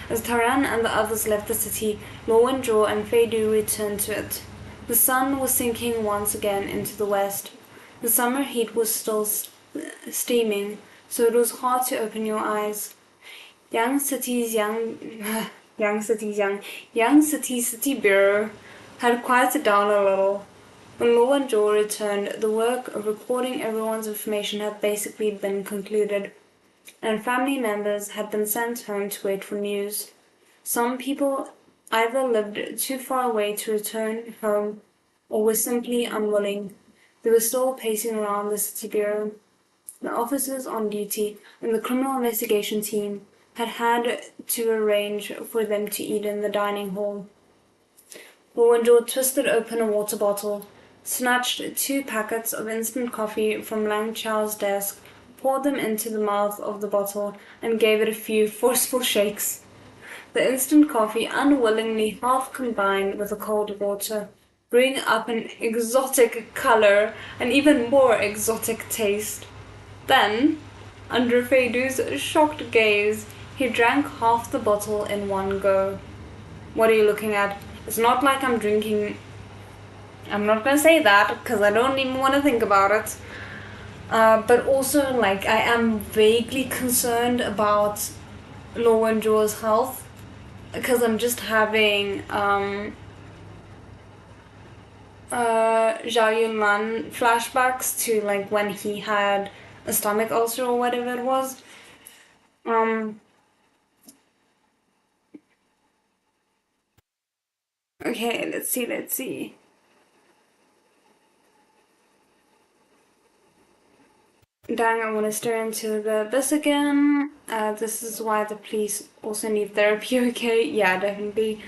As Taran and the others left the city, Lowenjaw and Feidu returned to it. The sun was sinking once again into the west. The summer heat was still steaming, so it was hard to open your eyes. Young City's City Bureau had quieted down a little. When Law and Joel returned, the work of recording everyone's information had basically been concluded, and family members had been sent home to wait for news. Some people either lived too far away to return home or were simply unwilling. They were still pacing around the city bureau. The officers on duty and the criminal investigation team had to arrange for them to eat in the dining hall. Lowenjaw twisted open a water bottle, snatched 2 packets of instant coffee from Lang Chow's desk, poured them into the mouth of the bottle, and gave it a few forceful shakes. The instant coffee unwillingly half combined with the cold water, bringing up an exotic color and even more exotic taste. Then, under Feidu's shocked gaze, he drank half the bottle in one go. What are you looking at? It's not like I'm drinking... I'm not gonna say that, because I don't even want to think about it. But also, like, I am vaguely concerned about Law and Jaw's health, because I'm just having Zhao Yunlan flashbacks to, like, when he had a stomach ulcer or whatever it was. Okay, let's see. Dang, I want to stare into the abyss again. This is why the police also need therapy, okay? Yeah, definitely.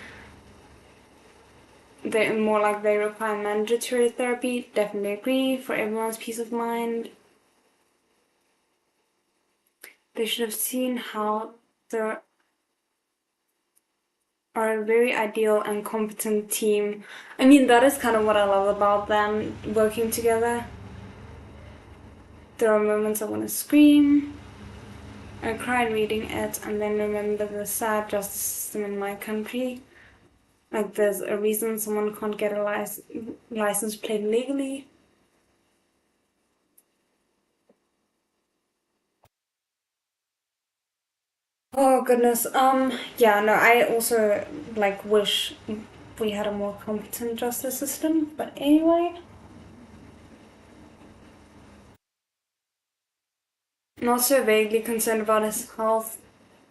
They're more like they require mandatory therapy. Definitely agree, for everyone's peace of mind. They should have seen how there are a very ideal and competent team. I mean, that is kind of what I love about them working together. There are moments I want to scream. I cried reading it and then remember the sad justice system in my country. Like, there's a reason someone can't get a license plate legally. Oh goodness. Yeah, no, I also like wish we had a more competent justice system. But anyway, not so vaguely concerned about his health.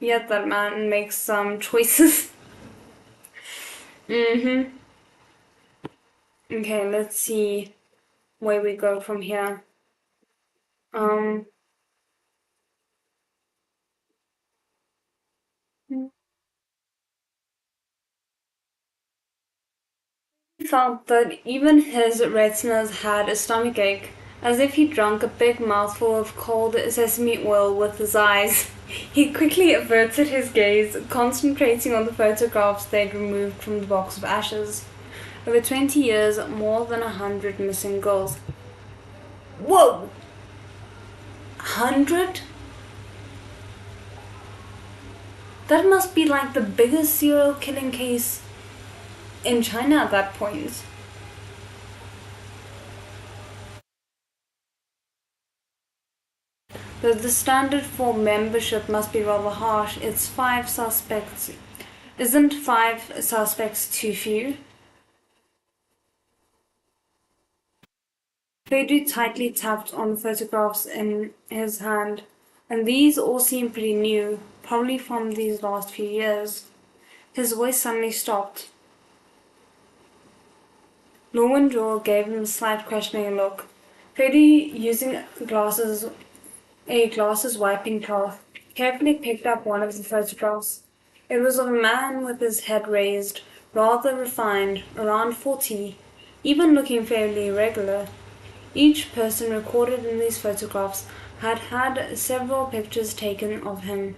Yet that man makes some choices. Mm-hmm. Okay, let's see where we go from here. Um. He felt that even his retinas had a stomachache, as if he'd drunk a big mouthful of cold sesame oil with his eyes. He quickly averted his gaze, concentrating on the photographs they'd removed from the box of ashes. Over 20 years, more than 100 missing girls. Whoa! 100? That must be like the biggest serial killing case in China at that point. The standard for membership must be rather harsh. It's 5 suspects. Isn't 5 suspects too few? Feidu tightly tapped on the photographs in his hand, and these all seem pretty new, probably from these last few years. His voice suddenly stopped. Norman Joel gave him a slight questioning look. Feidu, using a glasses wiping cloth, carefully picked up one of the photographs. It was of a man with his head raised, rather refined, around 40, even looking fairly regular. Each person recorded in these photographs had had several pictures taken of him,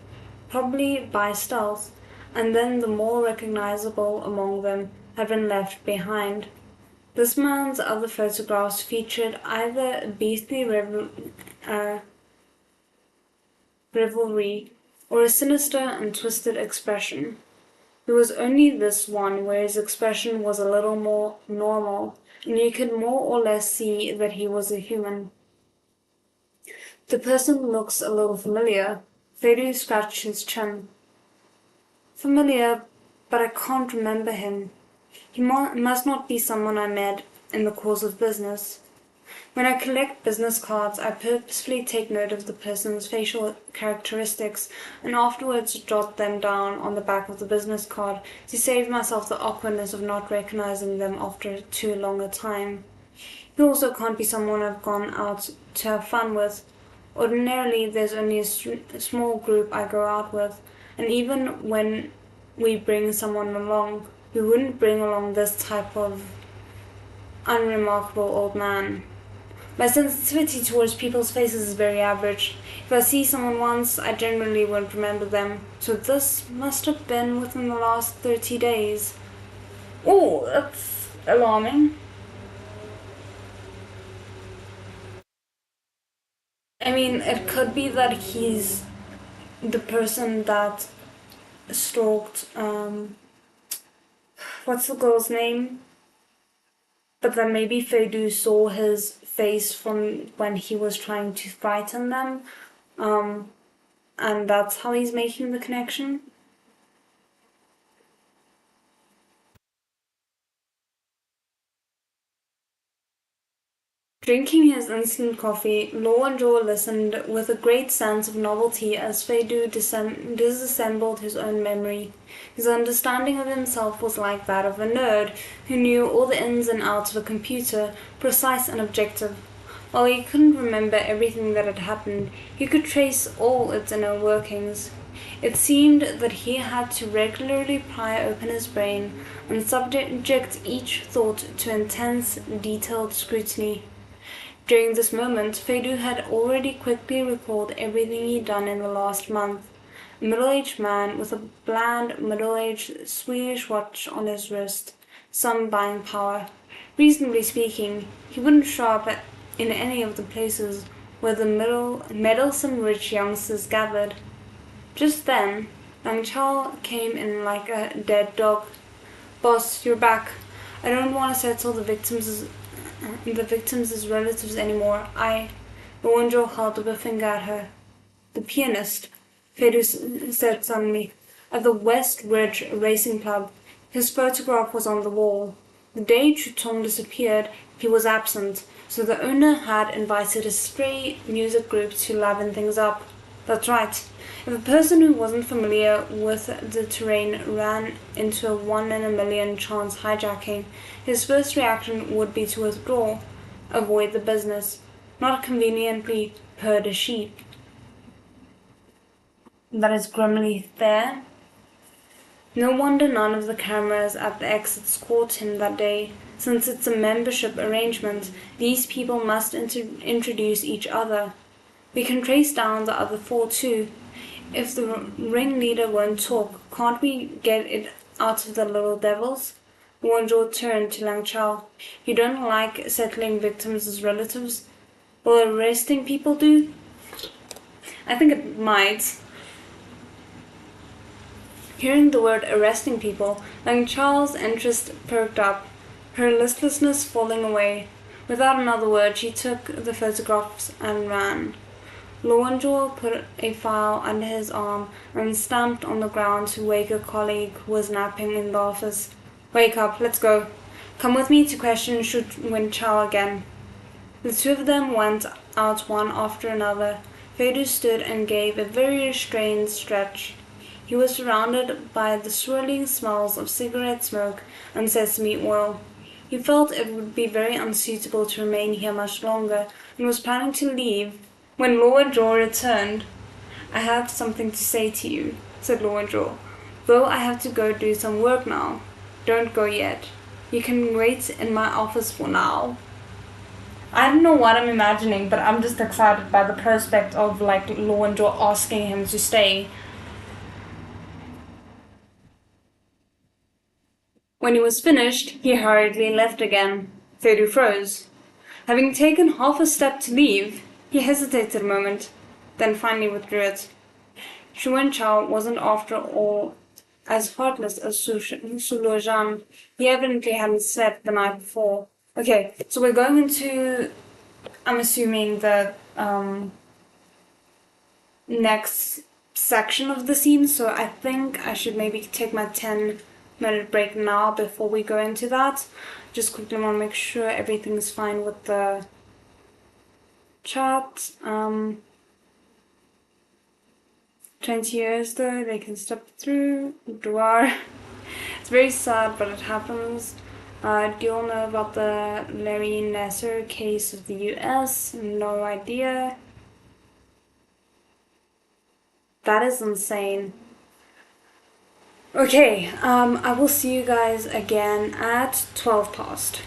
probably by stealth, and then the more recognizable among them had been left behind. This man's other photographs featured either beastly revelry or a sinister and twisted expression. There was only this one where his expression was a little more normal, and you could more or less see that he was a human. The person looks a little familiar. Feidu scratched his chin. Familiar, but I can't remember him. He must not be someone I met in the course of business. When I collect business cards, I purposefully take note of the person's facial characteristics and afterwards jot them down on the back of the business card to save myself the awkwardness of not recognizing them after too long a time. He also can't be someone I've gone out to have fun with. Ordinarily, there's only a small group I go out with, and even when we bring someone along, we wouldn't bring along this type of unremarkable old man. My sensitivity towards people's faces is very average. If I see someone once, I generally won't remember them, so this must have been within the last 30 days. Oh, that's alarming. I mean, it could be that he's the person that stalked, what's the girl's name? But then maybe Feidu saw his face from when he was trying to frighten them, and that's how he's making the connection. Drinking his instant coffee, Law and Jaw listened with a great sense of novelty as Feidu disassembled his own memory. His understanding of himself was like that of a nerd who knew all the ins and outs of a computer, precise and objective. While he couldn't remember everything that had happened, he could trace all its inner workings. It seemed that he had to regularly pry open his brain and subject each thought to intense, detailed scrutiny. During this moment, Feidu had already quickly recalled everything he'd done in the last month. A middle-aged man with a bland, middle-aged Swedish watch on his wrist, some buying power. Reasonably speaking, he wouldn't show up in any of the places where the meddlesome rich youngsters gathered. Just then, Lang Chao came in like a dead dog. "Boss, you're back. I don't want to settle the victims as relatives anymore. Lowenjo held up a finger at her. "The pianist," Feidu said suddenly, "at the West Ridge Racing Club. His photograph was on the wall. The day Chutong disappeared, he was absent, so the owner had invited a stray music group to liven things up. That's right. If a person who wasn't familiar with the terrain ran into a 1 in a million chance hijacking, his first reaction would be to withdraw, avoid the business, not conveniently herd a sheep." "That is grimly fair." No wonder none of the cameras at the exits caught him that day. Since it's a membership arrangement, these people must introduce each other. We can trace down the other 4 too. If the ringleader won't talk, can't we get it out of the little devils? Wanzhou turned to Lang Chao. "You don't like settling victims as relatives? Will arresting people do?" "I think it might." Hearing the word arresting people, Lang Charles' interest perked up, her listlessness falling away. Without another word, she took the photographs and ran. Lowenjaw put a file under his arm and stamped on the ground to wake a colleague who was napping in the office. Wake up, let's go. Come with me to question Shu Wenchao again. The two of them went out one after another. Fedu stood and gave a very restrained stretch. He was surrounded by the swirling smells of cigarette smoke and sesame oil. He felt it would be very unsuitable to remain here much longer and was planning to leave when Lowenjaw returned. I have something to say to you, said Lowenjaw, though I have to go do some work now. Don't go yet. You can wait in my office for now. I don't know what I'm imagining, but I'm just excited by the prospect of like Lowenjaw asking him to stay. When he was finished, he hurriedly left again. Fedu froze. Having taken half a step to leave, he hesitated a moment, then finally withdrew it. Shu Wenchao wasn't after all as heartless as Sulojan. He evidently hadn't slept the night before. Okay, so we're going into, I'm assuming, the next section of the scene, so I think I should maybe take my 10-minute break now before we go into that. Just quickly want to make sure everything's fine with the chat. 20 years though, they can step through. Dwar. It's very sad, but it happens. Do you all know about the Larry Nassar case of the US? No idea. That is insane. Okay, I will see you guys again at 12 past.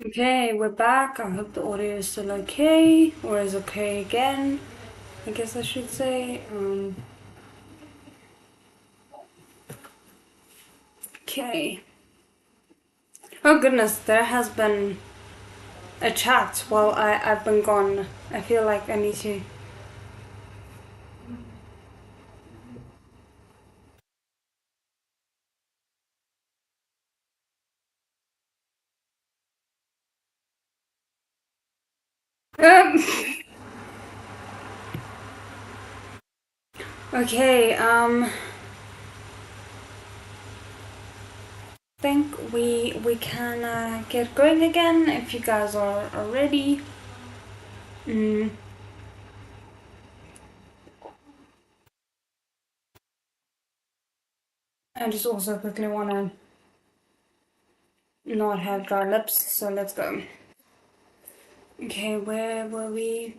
Okay, we're back. I hope the audio is still okay, or is okay again, I guess I should say. Okay. Oh goodness, there has been a chat while I've been gone. I feel like I need to. Um, okay, think we can get going again if you guys are ready. I just also quickly want to not have dry lips, so let's go. Okay, where were we?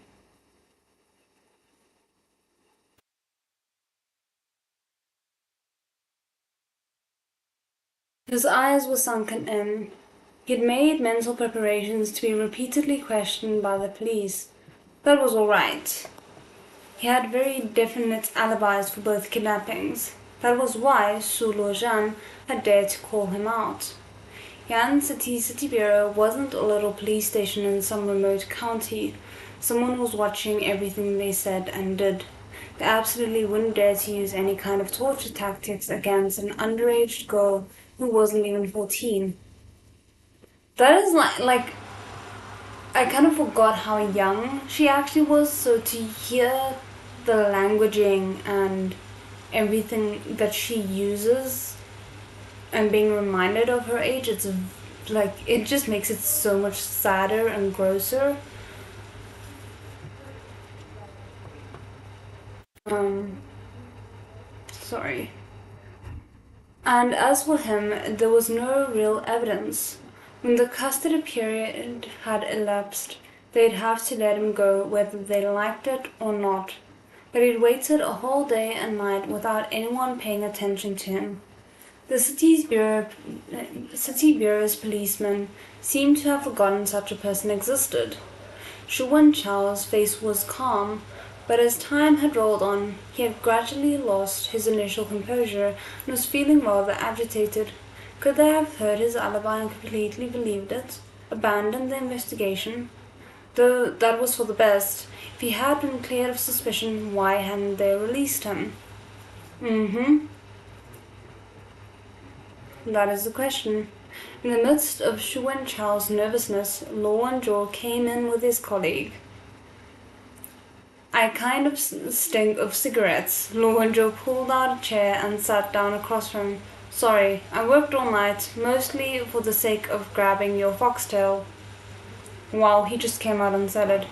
His eyes were sunken in. He had made mental preparations to be repeatedly questioned by the police. That was all right. He had very definite alibis for both kidnappings. That was why Su Luojan had dared to call him out. Yan City Bureau wasn't a little police station in some remote county. Someone was watching everything they said and did. They absolutely wouldn't dare to use any kind of torture tactics against an underage girl who wasn't even 14. That is like I kind of forgot how young she actually was, so to hear the languaging and everything that she uses and being reminded of her age, it's like it just makes it so much sadder and grosser. Um, sorry. And as for him, there was no real evidence. When the custody period had elapsed, they'd have to let him go whether they liked it or not. But he'd waited a whole day and night without anyone paying attention to him. The city bureau's policemen seemed to have forgotten such a person existed. Shu Wenchao's face was calm, but as time had rolled on, he had gradually lost his initial composure and was feeling rather agitated. Could they have heard his alibi and completely believed it? Abandoned the investigation? Though that was for the best. If he had been cleared of suspicion, why hadn't they released him? That is the question. In the midst of Shu Wenchao's nervousness, Luo Wenzhou came in with his colleague. I kind of stink of cigarettes. Luo Wenzhou pulled out a chair and sat down across from him. Sorry, I worked all night, mostly for the sake of grabbing your foxtail. Wow, he just came out and said it.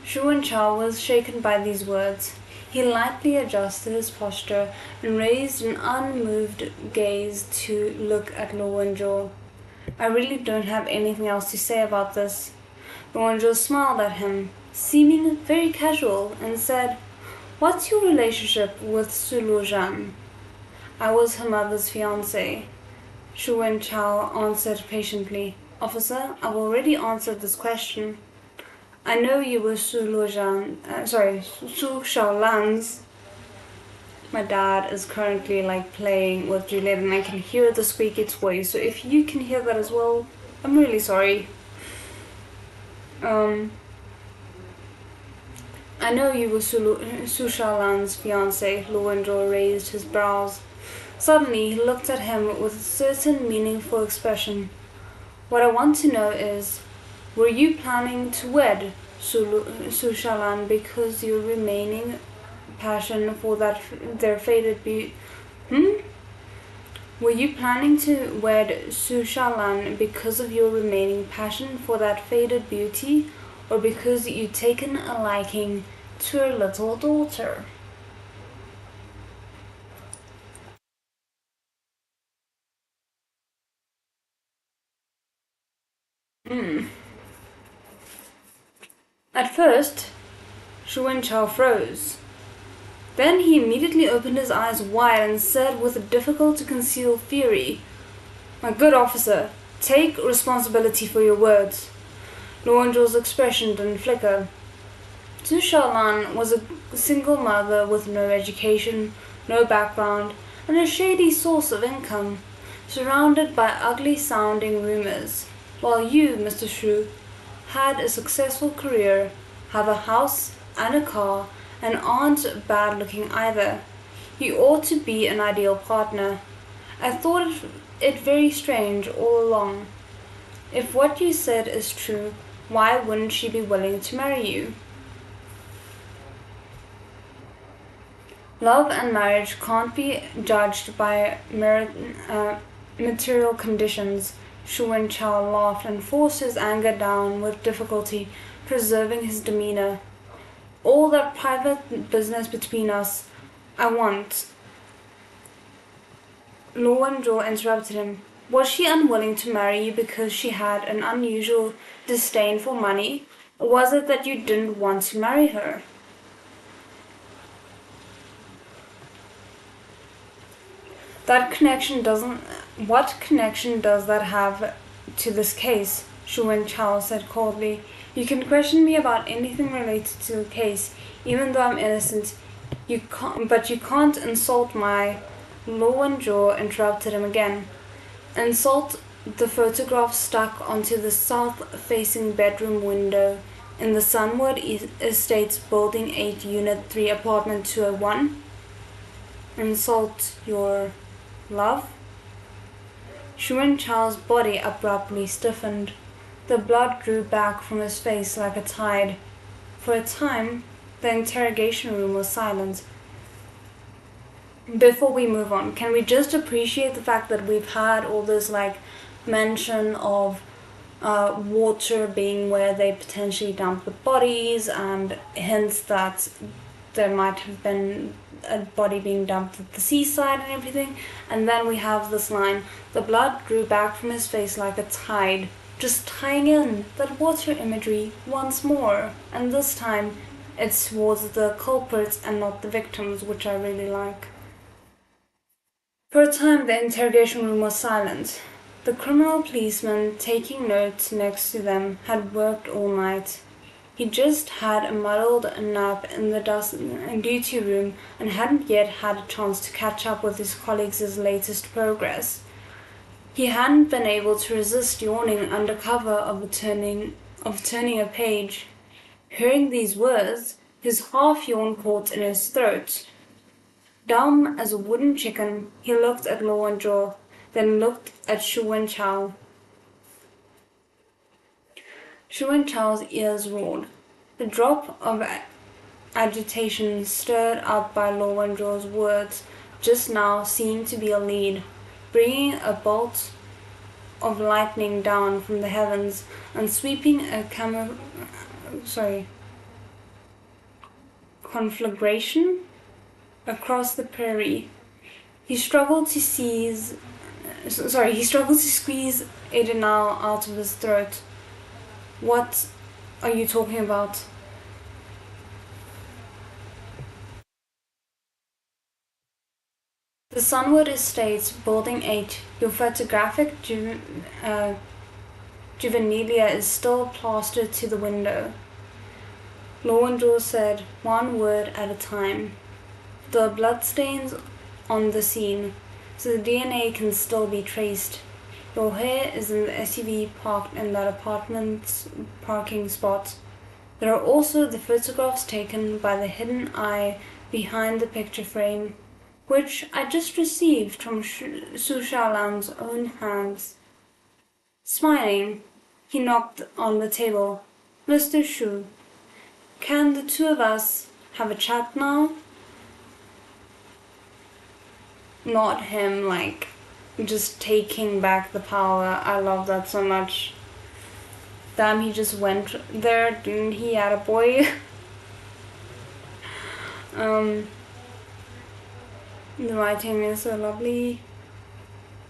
Shu Wenchao was shaken by these words. He lightly adjusted his posture and raised an unmoved gaze to look at Luo Wenzhou. I really don't have anything else to say about this. Luo Wenzhou smiled at him, seeming very casual, and said, What's your relationship with Su Luojan? I was her mother's fiancé. Shu Wenchao answered patiently. Officer, I've already answered this question. I know you were Su Xiaolan's. My dad is currently playing with Juliet and I can hear the squeaky toy, so if you can hear that as well, I'm really sorry. I know you were Su Xiaolan's fiancé. Luo Wenzhou raised his brows. Suddenly, he looked at him with a certain meaningful expression. What I want to know is, were you planning to wed Su Xiaolan because your remaining passion for their faded beauty? Were you planning to wed Su Xiaolan because of your remaining passion for that faded beauty, or because you'd taken a liking to her little daughter? At first, Shu Wenchao froze. Then he immediately opened his eyes wide and said with a difficult to conceal fury, My good officer, Take responsibility for your words. Lorenzo's expression didn't flicker. Su Shaolan was a single mother with no education, no background, and a shady source of income, surrounded by ugly-sounding rumors, while you, Mr. Shu, had a successful career, have a house and a car, and aren't bad-looking either. You ought to be an ideal partner. I thought it very strange all along. If what you said is true, why wouldn't she be willing to marry you? Love and marriage can't be judged by material conditions. Shu Wenchao laughed and forced his anger down with difficulty, preserving his demeanor. All that private business between us, I want. Lo Wenzhou interrupted him. Was she unwilling to marry you because she had an unusual disdain for money, or was it that you didn't want to marry her? What connection does that have to this case? Shu Wenchao said coldly. You can question me about anything related to the case, even though I'm innocent. But you can't insult my... Lo Wenzhou interrupted him again. Insult the photograph stuck onto the south-facing bedroom window in the Sunwood Estates Building 8, Unit 3, Apartment 201? Insult your... love? Shu Wenchao's body abruptly stiffened. The blood drew back from his face like a tide. For a time, the interrogation room was silent. Before we move on, can we just appreciate the fact that we've had all this mention of water being where they potentially dumped the bodies, and hints that there might have been a body being dumped at the seaside and everything. And then we have this line, the blood drew back from his face like a tide, just tying in that water imagery once more. And this time it's towards the culprits and not the victims, which I really like. For a time the interrogation room was silent. The criminal policeman taking notes next to them had worked all night. He just had a muddled nap in the duty room and hadn't yet had a chance to catch up with his colleagues' latest progress. He hadn't been able to resist yawning under cover of turning a page. Hearing these words, his half-yawn caught in his throat. Dumb as a wooden chicken, he looked at Lo Wenzhou, then looked at Shu Wenchao. Shu Wenchao's ears roared. The drop of agitation stirred up by Lo Wenzhou's words just now seemed to be a lead, bringing a bolt of lightning down from the heavens and sweeping a conflagration across the prairie. He struggled to squeeze Adenal out of his throat. What are you talking about? The Sunwood Estates, Building 8, your photographic juvenilia is still plastered to the window. Lo Wenzhou said, one word at a time. The bloodstains on the scene, so the DNA can still be traced. Your hair is in the SUV parked in that apartment's parking spot. There are also the photographs taken by the hidden eye behind the picture frame, which I just received from Su Shaolan's own hands. Smiling, he knocked on the table. Mr. Shu, can the two of us have a chat now? Not him, just taking back the power. I love that so much. Damn, he just went there, didn't he? Had a boy. The writing is so lovely,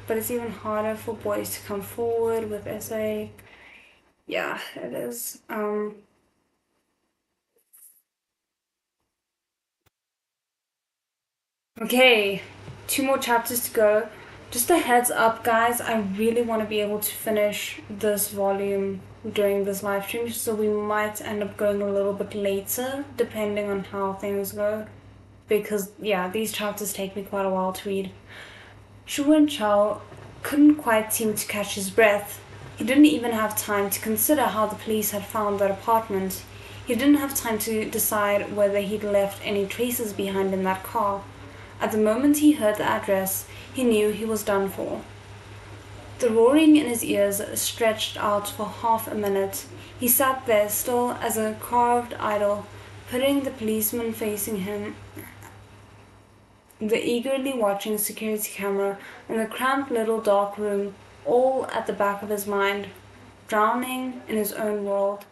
but it's even harder for boys to come forward with essay. Yeah, it is. Okay, 2 more chapters to go. Just a heads up, guys, I really want to be able to finish this volume during this live stream, so we might end up going a little bit later, depending on how things go. Because, yeah, these chapters take me quite a while to read. Shu and Chao couldn't quite seem to catch his breath. He didn't even have time to consider how the police had found that apartment. He didn't have time to decide whether he'd left any traces behind in that car. At the moment he heard the address, he knew he was done for. The roaring in his ears stretched out for half a minute. He sat there still as a carved idol, putting the policeman facing him, the eagerly watching security camera, and the cramped little dark room, all at the back of his mind, drowning in his own world.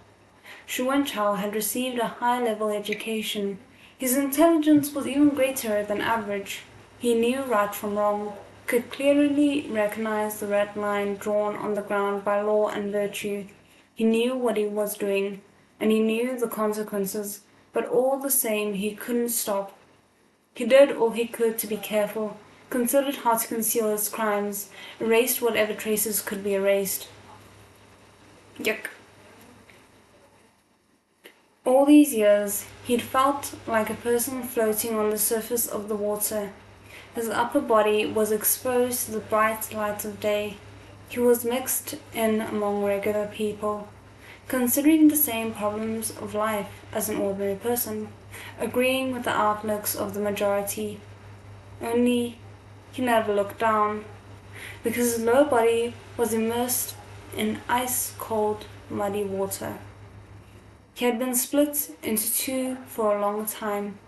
Shu Wenchao had received a high-level education. His intelligence was even greater than average. He knew right from wrong, could clearly recognize the red line drawn on the ground by law and virtue. He knew what he was doing, and he knew the consequences, but all the same he couldn't stop. He did all he could to be careful, considered how to conceal his crimes, erased whatever traces could be erased. Yuck. All these years, he'd felt like a person floating on the surface of the water. His upper body was exposed to the bright light of day. He was mixed in among regular people, considering the same problems of life as an ordinary person, agreeing with the outlooks of the majority. Only he never looked down, because his lower body was immersed in ice-cold, muddy water. He had been split into two for a long time,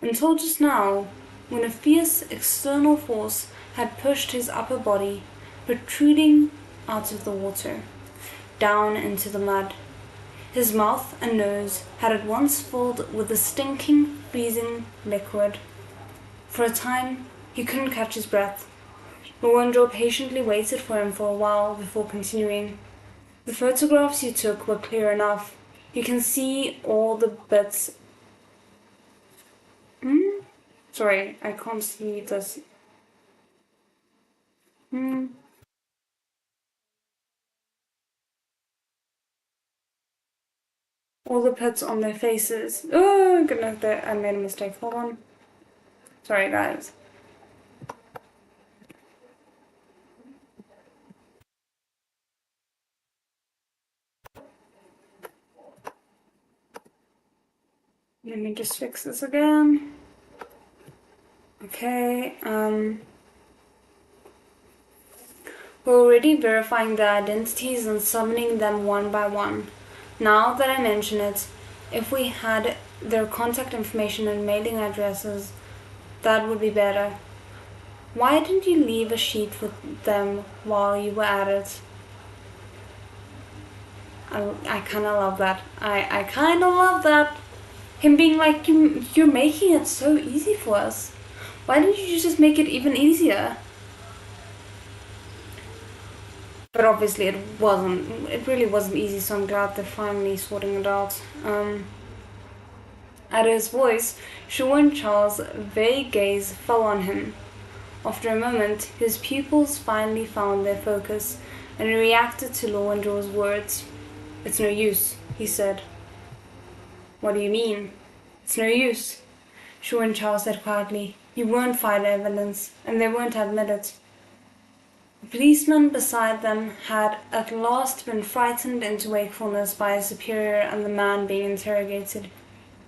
until just now, when a fierce external force had pushed his upper body, protruding out of the water, down into the mud. His mouth and nose had at once filled with the stinking, freezing liquid. For a time, he couldn't catch his breath. Luwenjo patiently waited for him for a while before continuing. The photographs you took were clear enough. You can see all the bits. Sorry, I can't see this. All the pits on their faces. Oh goodness, I made a mistake. Hold on. Sorry, guys. Let me just fix this again. Okay, we're already verifying their identities and summoning them one by one. Now that I mention it, if we had their contact information and mailing addresses, that would be better. Why didn't you leave a sheet with them while you were at it? I kinda love that. I kinda love that. Him being like, you're making it so easy for us. Why didn't you just make it even easier? But obviously it really wasn't easy, so I'm glad they're finally sorting it out. At his voice, Shu and Charles' vague gaze fell on him. After a moment, his pupils finally found their focus, and he reacted to Law and Joe's words. "It's no use," he said. "What do you mean?" "It's no use," Shu and Charles said quietly. "You won't find evidence, and they won't admit it." The policeman beside them had at last been frightened into wakefulness by his superior and the man being interrogated.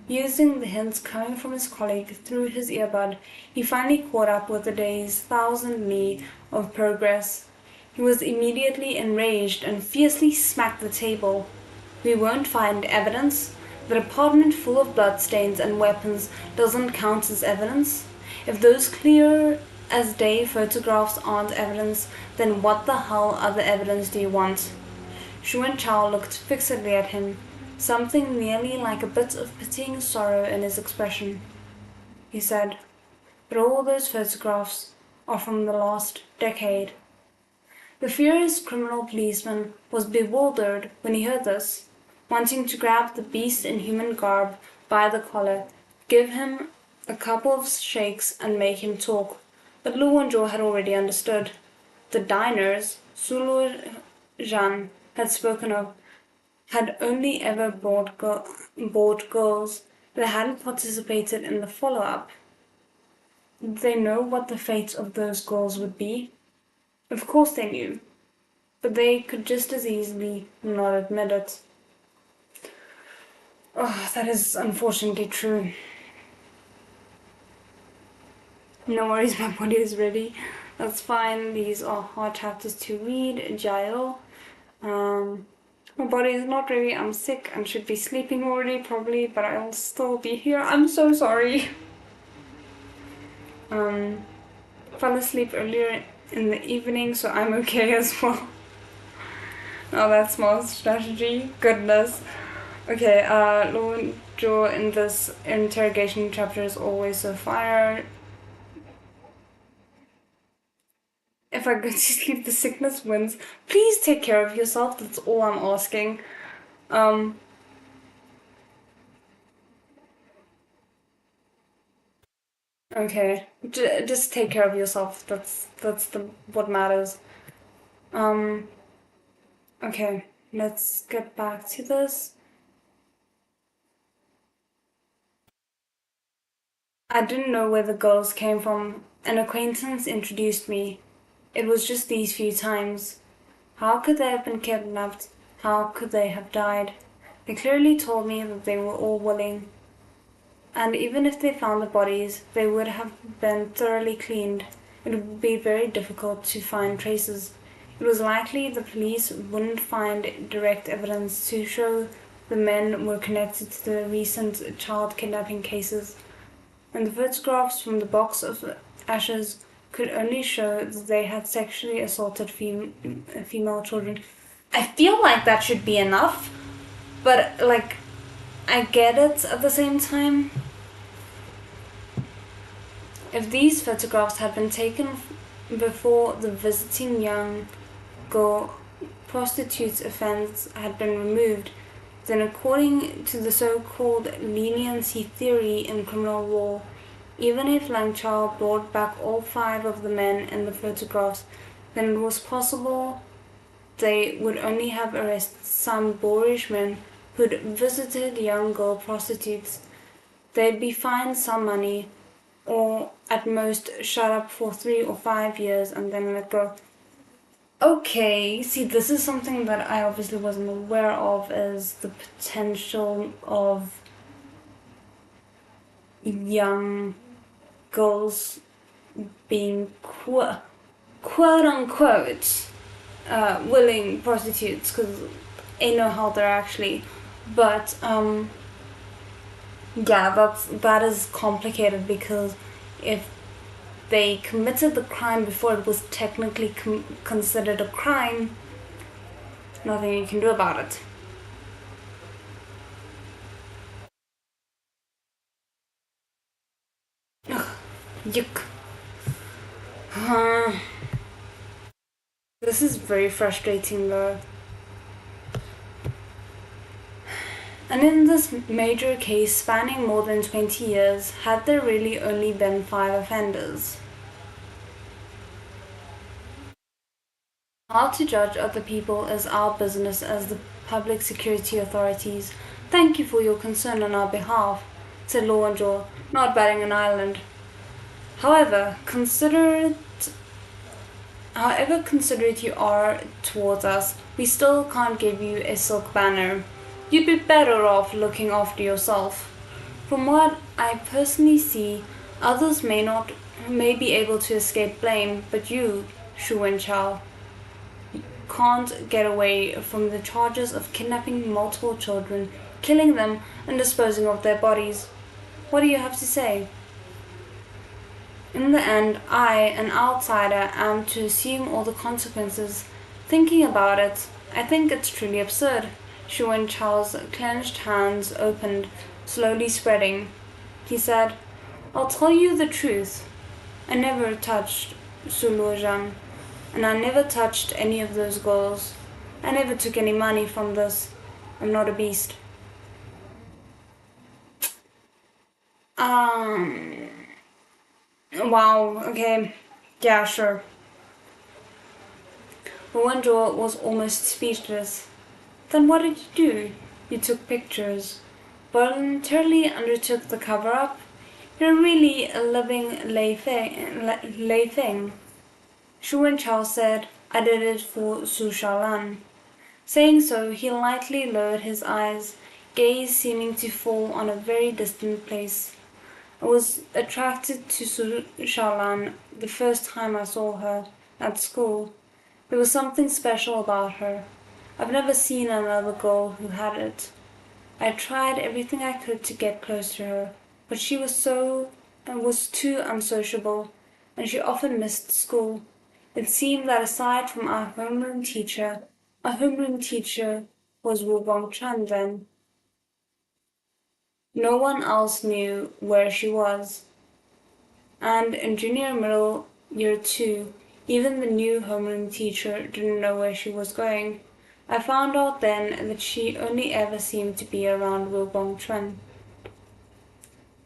Using the hints coming from his colleague through his earbud, he finally caught up with the day's 1,000 li of progress. He was immediately enraged and fiercely smacked the table. "We won't find evidence? The apartment full of bloodstains and weapons doesn't count as evidence? If those clear as day photographs aren't evidence, then what the hell other evidence do you want?" Shu and Chao looked fixedly at him, something nearly like a bit of pitying sorrow in his expression. He said, "But all those photographs are from the last decade." The furious criminal policeman was bewildered when he heard this, wanting to grab the beast in human garb by the collar, give him a couple of shakes and make him talk. But Lu Wonjo had already understood. The diners Sulu Jan had spoken of had only ever bought girls that hadn't participated in the follow-up. Did they know what the fate of those girls would be? Of course they knew, but they could just as easily not admit it. Oh, that is unfortunately true. No worries, my body is ready. That's fine. These are hard chapters to read. Jail. My body is not ready. I'm sick and should be sleeping already, probably, but I'll still be here. I'm so sorry. Fell asleep earlier in the evening, so I'm okay as well. Oh, that's smart strategy. Goodness. Okay, Lord Joe in this interrogation chapter is always so fire. If I go to sleep, the sickness wins. Please take care of yourself. That's all I'm asking. Okay, just take care of yourself. That's what matters. Okay, let's get back to this. I didn't know where the girls came from. An acquaintance introduced me. It was just these few times. How could they have been kidnapped? How could they have died? They clearly told me that they were all willing. And even if they found the bodies, they would have been thoroughly cleaned. It would be very difficult to find traces. It was likely the police wouldn't find direct evidence to show the men were connected to the recent child kidnapping cases. And the photographs from the box of ashes could only show that they had sexually assaulted female children. I feel like that should be enough, but like, I get it at the same time. If these photographs had been taken before the visiting young girl prostitute's offense had been removed, then according to the so-called leniency theory in criminal law, even if Lang Chao brought back all 5 of the men in the photographs, then it was possible they would only have arrested some boorish men who'd visited young girl prostitutes. They'd be fined some money, or at most shut up for 3 or 5 years and then let go. Okay, see, this is something that I obviously wasn't aware of, is the potential of young girls being quote unquote willing prostitutes, because I know how they're actually, but yeah, that is complicated, because if they committed the crime before it was technically considered a crime, nothing you can do about it. Ugh, yuck. This is very frustrating though. And in this major case spanning more than 20 years, had there really only been 5 offenders? How to judge other people is our business as the public security authorities. Thank you for your concern on our behalf, said Lowenjaw, not batting an eyelid. However considerate you are towards us, we still can't give you a silk banner. You'd be better off looking after yourself. From what I personally see, others may be able to escape blame, but you, Shu Wenchao, can't get away from the charges of kidnapping multiple children, killing them, and disposing of their bodies. What do you have to say? In the end, I, an outsider, am to assume all the consequences. Thinking about it, I think it's truly absurd. Shu Wenchao's clenched hands opened, slowly spreading. He said, I'll tell you the truth. I never touched Su Luojian, and I never touched any of those girls. I never took any money from this. I'm not a beast. Wow, okay. Yeah, sure. Rwanda was almost speechless. Then what did you do? You took pictures. Voluntarily undertook the cover up? You're really a living lay thing. Shu Wenchao said, I did it for Su Shaolan. Saying so, he lightly lowered his eyes, gaze seeming to fall on a very distant place. I was attracted to Su Shaolan the first time I saw her at school. There was something special about her. I've never seen another girl who had it. I tried everything I could to get close to her, but she was too unsociable, and she often missed school. It seemed that aside from our homeroom teacher was Wu Gongchen then. No one else knew where she was. And in junior middle year 2, even the new homeroom teacher didn't know where she was going. I found out then that she only ever seemed to be around Wu Gongchen.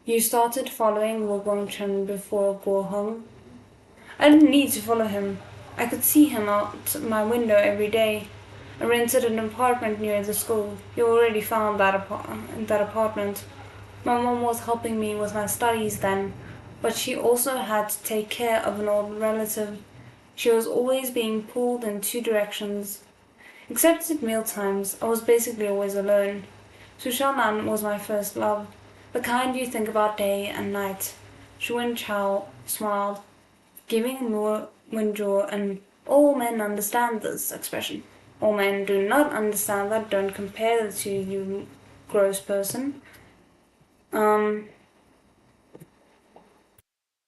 You started following Wu Gongchen before Go Home? I didn't need to follow him. I could see him out my window every day. I rented an apartment near the school. You already found that apartment. My mom was helping me with my studies then, but she also had to take care of an old relative. She was always being pulled in two directions. Except at mealtimes, I was basically always alone. Sushanan was my first love, the kind you think about day and night. Shuan Chao smiled, giving Nur Winjaw and all men understand this expression. All men do not understand that, don't compare the two, you gross person.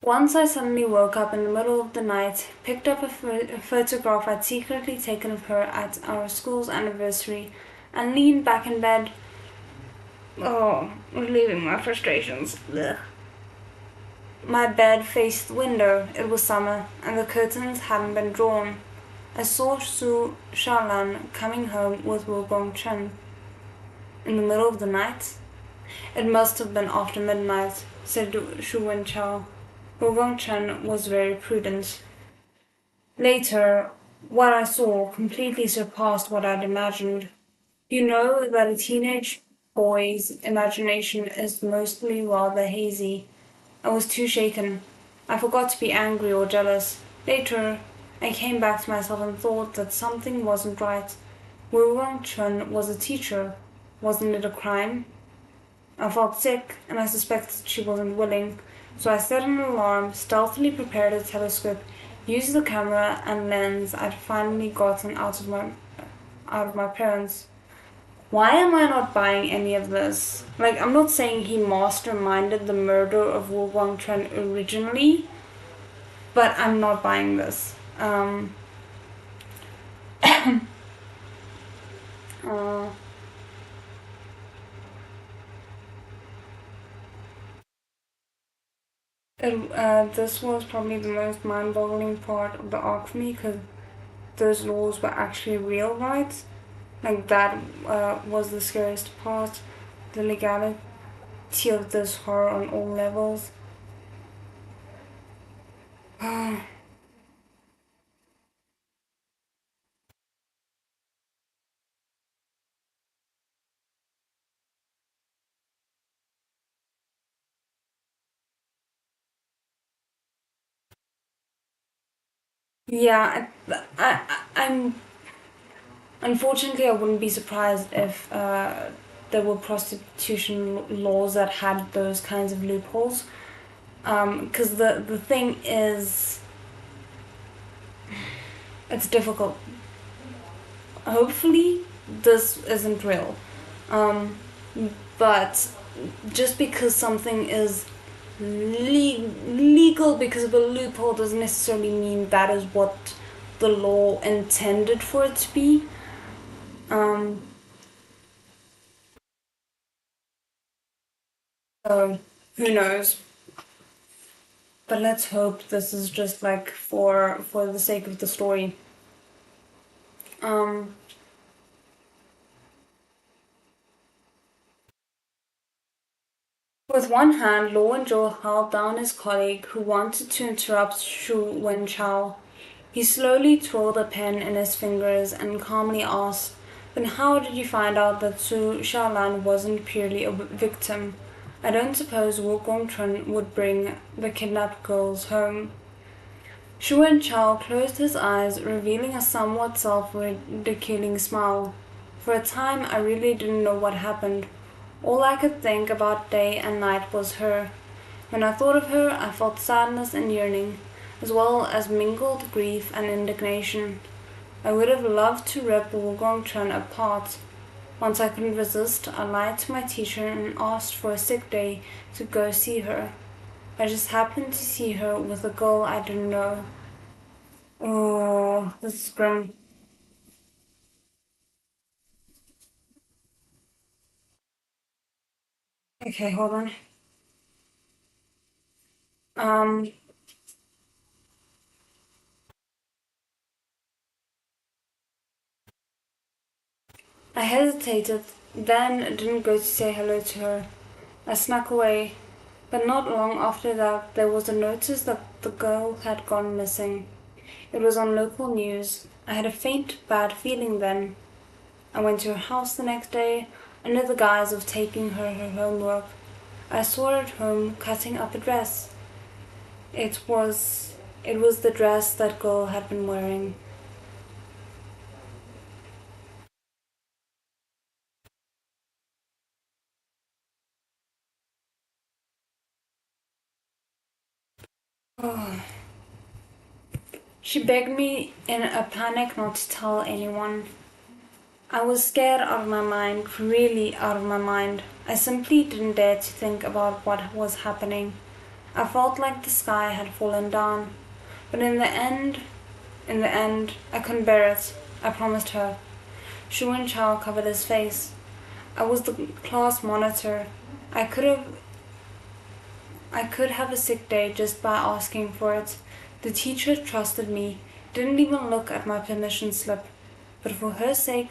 Once I suddenly woke up in the middle of the night, picked up a photograph I'd secretly taken of her at our school's anniversary, and leaned back in bed. Oh, relieving my frustrations. Ugh. My bed faced the window. It was summer, and the curtains hadn't been drawn. I saw Su Shaolan coming home with Wu Gongchen. In the middle of the night? It must have been after midnight, said Shu Wenchao. Wu Gongchen was very prudent. Later, what I saw completely surpassed what I'd imagined. You know that a teenage boy's imagination is mostly rather hazy. I was too shaken. I forgot to be angry or jealous. Later, I came back to myself and thought that something wasn't right. Wu Rongchun was a teacher. Wasn't it a crime? I felt sick, and I suspected she wasn't willing, so I set an alarm, stealthily prepared a telescope, used the camera and lens I'd finally gotten out of my parents. Why am I not buying any of this? Like, I'm not saying he masterminded the murder of Wu Guangchen originally, but I'm not buying this. Uh, this was probably the most mind-boggling part of the arc for me because those laws were actually real rights. Like that was the scariest part. The legality of this horror on all levels. Yeah, I'm unfortunately I wouldn't be surprised if there were prostitution laws that had those kinds of loopholes. Because the thing is, it's difficult. Hopefully, this isn't real. Um, but just because something is legal because of a loophole doesn't necessarily mean that is what the law intended for it to be. Um, so who knows? But let's hope this is just like for the sake of the story. Um, With one hand, Lo and Joe held down his colleague, who wanted to interrupt Shu Wenchao. He slowly twirled a pen in his fingers and calmly asked, "Then how did you find out that Su Xiaolan wasn't purely a victim? I don't suppose Wu Gongchun would bring the kidnapped girls home." Shu Wenchao closed his eyes, revealing a somewhat self-ridiculing smile. For a time, I really didn't know what happened. All I could think about day and night was her. When I thought of her, I felt sadness and yearning, as well as mingled grief and indignation. I would have loved to rip Wu Gongchun apart. Once I couldn't resist, I lied to my teacher and asked for a sick day to go see her. I just happened to see her with a girl I didn't know. Oh, this is grim. Okay, hold on. Um, I hesitated, then didn't go to say hello to her. I snuck away, but not long after that there was a notice that the girl had gone missing. It was on local news. I had a faint, bad feeling then. I went to her house the next day, under the guise of taking her homework. I saw her at home cutting up a dress. It was the dress that girl had been wearing. Oh. She begged me in a panic not to tell anyone. I was scared out of my mind, really out of my mind. I simply didn't dare to think about what was happening. I felt like the sky had fallen down. But in the end, I couldn't bear it. I promised her. Shu and Chao covered his face. I was the class monitor. I could have a sick day just by asking for it. The teacher trusted me, didn't even look at my permission slip. But for her sake,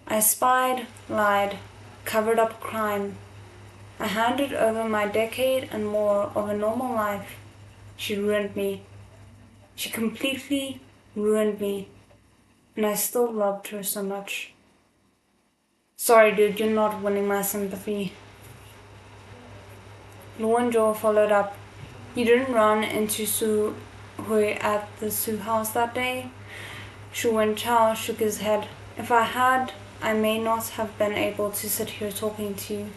I spied, lied, covered up crime. I handed over my decade and more of a normal life. She ruined me. She completely ruined me. And I still loved her so much. Sorry, dude, you're not winning my sympathy. Lu and Joe followed up. You didn't run into Su Hui at the Su house that day? Shu Wen Chao shook his head. If I had, I may not have been able to sit here talking to you.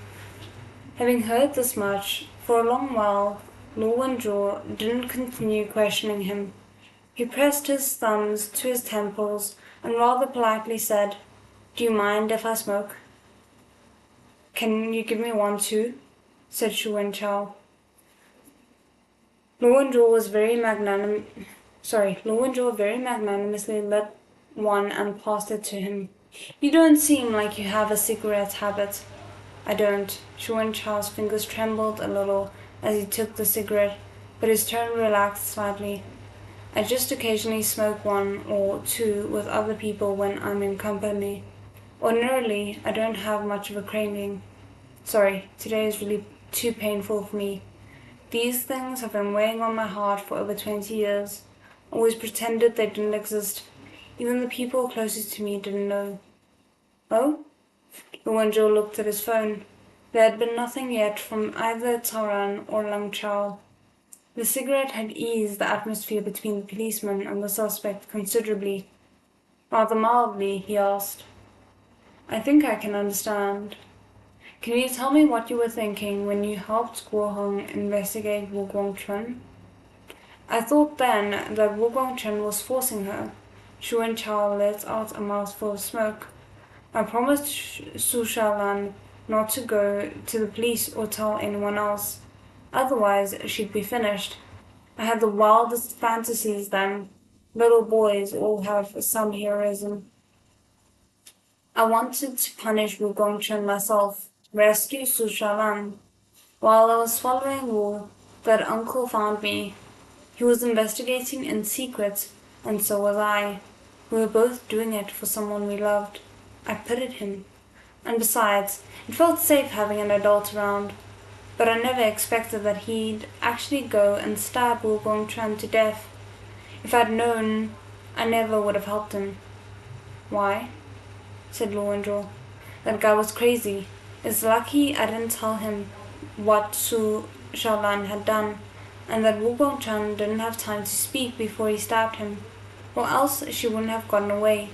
Having heard this much, for a long while, Lu Wenzhou didn't continue questioning him. He pressed his thumbs to his temples and rather politely said, "Do you mind if I smoke?" "Can you give me one too?" said Shu Wenchao. Lu Wenzhou very magnanimously lit one and passed it to him. "You don't seem like you have a cigarette habit." "I don't." Shu Wenchao's fingers trembled a little as he took the cigarette, but his tone relaxed slightly. "I just occasionally smoke one or two with other people when I'm in company. Ordinarily, I don't have much of a craving. Sorry, today is really too painful for me. These things have been weighing on my heart for over 20 years. Always pretended they didn't exist. Even the people closest to me didn't know." "Oh?" Luanzhou looked at his phone. There had been nothing yet from either Taran or Lang Chao. The cigarette had eased the atmosphere between the policeman and the suspect considerably. Rather mildly, he asked, "I think I can understand. Can you tell me what you were thinking when you helped Guo Hong investigate Wu Guangchun?" "I thought then that Wu Guangchun was forcing her." Shu and Chao let out a mouthful of smoke. "I promised Su Shaolan not to go to the police or tell anyone else. Otherwise, she'd be finished. I had the wildest fantasies then. Little boys all have some heroism. I wanted to punish Wu Gongchen myself, rescue Su Shaolan. While I was following Wu, that uncle found me. He was investigating in secret, and so was I. We were both doing it for someone we loved. I pitied him. And besides, it felt safe having an adult around. but I never expected that he'd actually go and stab Wu Gongchuan to death. If I'd known, I never would have helped him. Why? Said Lu Wenzhou. That guy was crazy. It's lucky I didn't tell him what Su Shaolan had done, and that Wu Gongchuan didn't have time to speak before he stabbed him, or else she wouldn't have gotten away.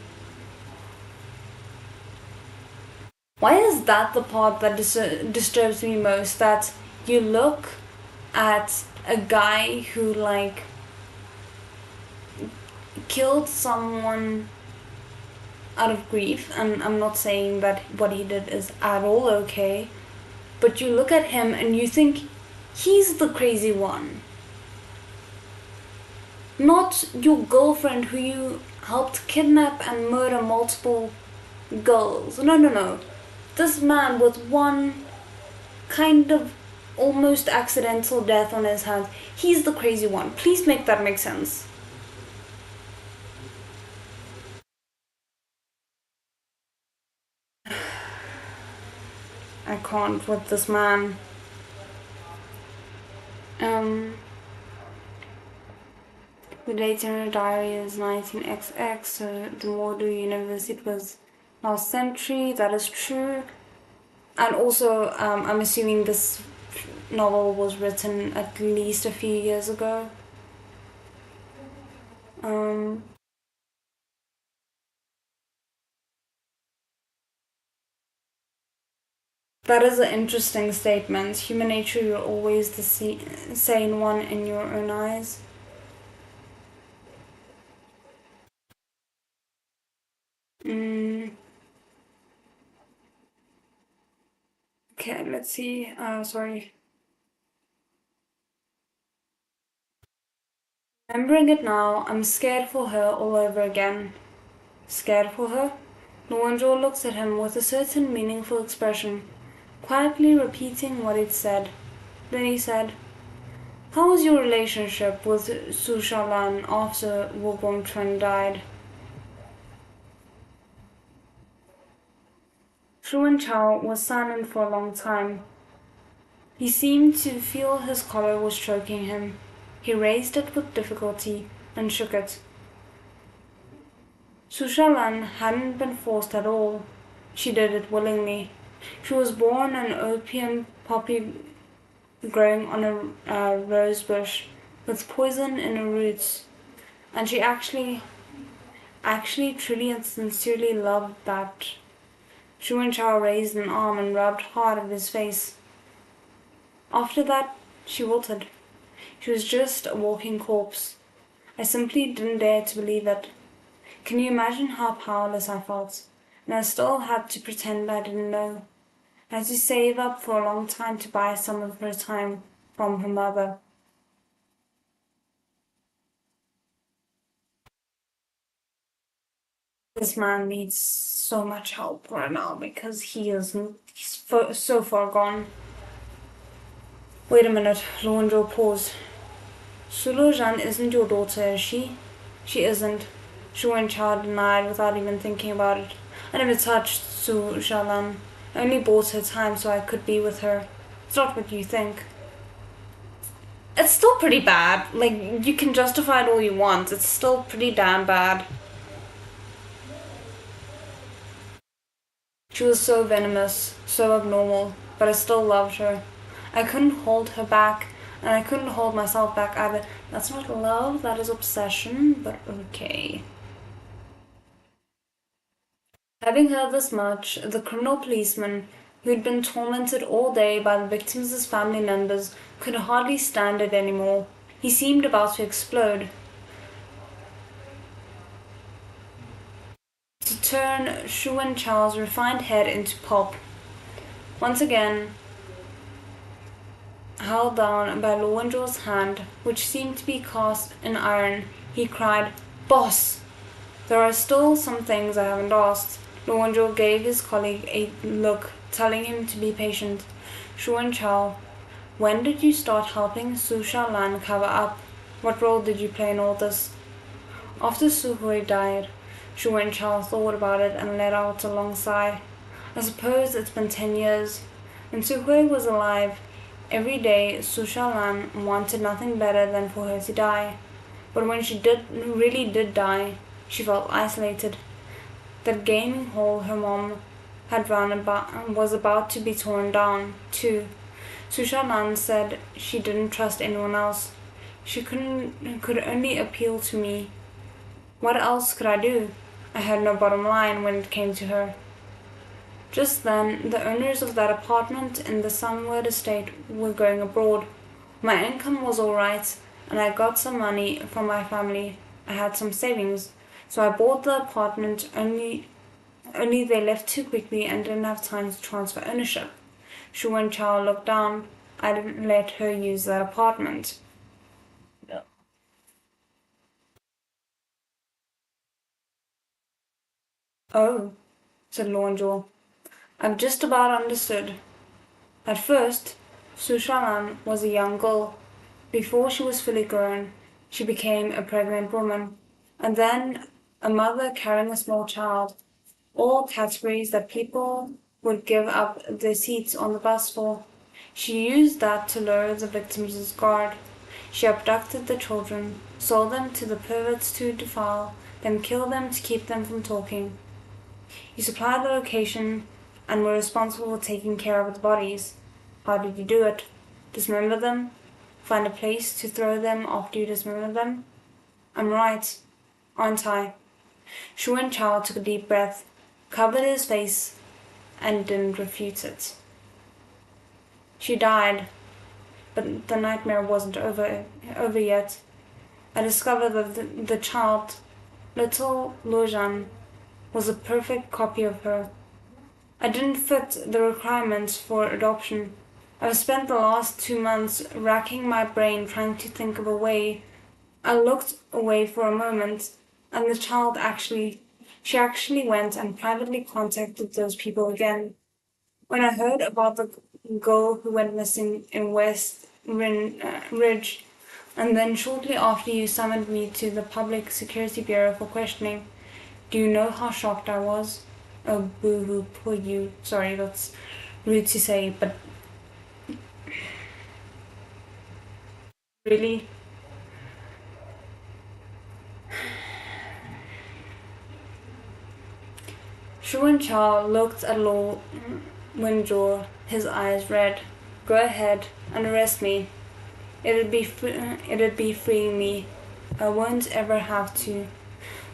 Why is that the part that disturbs me most? That you look at a guy who killed someone out of grief, and I'm not saying that what he did is at all okay, but you look at him and you think he's the crazy one, not your girlfriend who you helped kidnap and murder multiple girls. No. This man with one kind of almost accidental death on his hands, he's the crazy one. Please make that make sense. I can't with this man. The date in her diary is 19XX, so the Mordu University was last century. That is true. And also, I'm assuming this novel was written at least a few years ago. That is an interesting statement. Human nature, you're always the sane one in your own eyes. Okay, let's see. Sorry. Remembering it now, I'm scared for her all over again. Scared for her? Lu Wenzhou looks at him with a certain meaningful expression, quietly repeating what he'd said. Then he said, "How was your relationship with Su Shaolan after Wu Gongchuan died?" Shu Wenchao was silent for a long time. He seemed to feel his collar was choking him. He raised it with difficulty and shook it. Su Shaolan hadn't been forced at all. She did it willingly. She was born an opium poppy growing on a rose bush with poison in her roots, and she actually truly and sincerely loved that. Shu Wenchao raised an arm and rubbed hard at his face. After that, she wilted. She was just a walking corpse. I simply didn't dare to believe it. Can you imagine how powerless I felt? And I still had to pretend I didn't know. I had to save up for a long time to buy some of her time from her mother. This man needs so much help right now because he's so far gone. Wait a minute, Lu Wenzhou paused. Su Luzhan isn't your daughter, is she? She isn't. Shu Wenchao denied without even thinking about it. I never touched Su Shaolan. I only bought her time so I could be with her. It's not what you think. It's still pretty bad. You can justify it all you want. It's still pretty damn bad. She was so venomous, so abnormal, but I still loved her. I couldn't hold her back, and I couldn't hold myself back either. That's not love, that is obsession, but okay. Having heard this much, the criminal policeman, who'd been tormented all day by the victims' family members, could hardly stand it anymore. He seemed about to explode. To turn Shu Wenchao's refined head into pulp. Once again, held down by Lu Wenzhou's hand, which seemed to be cast in iron, he cried, "Boss! There are still some things I haven't asked." Lu Wenzhou gave his colleague a look, telling him to be patient. "Shu Wenchao, when did you start helping Su Shaolan cover up? What role did you play in all this?" After Su Hui died, Shu Wenchao thought about it and let out a long sigh. "I suppose it's been 10 years. When Su Hui was alive, Every day, Sushalan wanted nothing better than for her to die. But when she really did die, she felt isolated. That gaming hall her mom had run was about to be torn down, too. Sushalan said she didn't trust anyone else. She could only appeal to me. What else could I do? I had no bottom line when it came to her. Just then, the owners of that apartment in the Sunward estate were going abroad. My income was all right, and I got some money from my family. I had some savings, so I bought the apartment, only they left too quickly and didn't have time to transfer ownership. Shu and Chao looked down. I didn't let her use that apartment. Oh, said Lonjo. I've just about understood. At first, Sushalan was a young girl. Before she was fully grown, she became a pregnant woman, and then a mother carrying a small child. All categories that people would give up their seats on the bus for. She used that to lower the victims' guard. She abducted the children, sold them to the perverts to defile, then killed them to keep them from talking. You supplied the location and were responsible for taking care of the bodies. How did you do it? Dismember them? Find a place to throw them after you dismember them? I'm right, aren't I? Shu and Chao took a deep breath, covered his face, and didn't refute it. She died, but the nightmare wasn't over yet. I discovered that the child, little Lojan, was a perfect copy of her. I didn't fit the requirements for adoption. I've spent the last 2 months racking my brain trying to think of a way. I looked away for a moment, and she actually went and privately contacted those people again. When I heard about the girl who went missing in West Ridge, and then shortly after you summoned me to the Public Security Bureau for questioning, do you know how shocked I was? Oh, boo-hoo, poor you. Sorry, that's rude to say, but really? Shu and Chao looked at Lo Winjaw, his eyes red. Go ahead and arrest me. It'd be freeing me. I won't ever have to.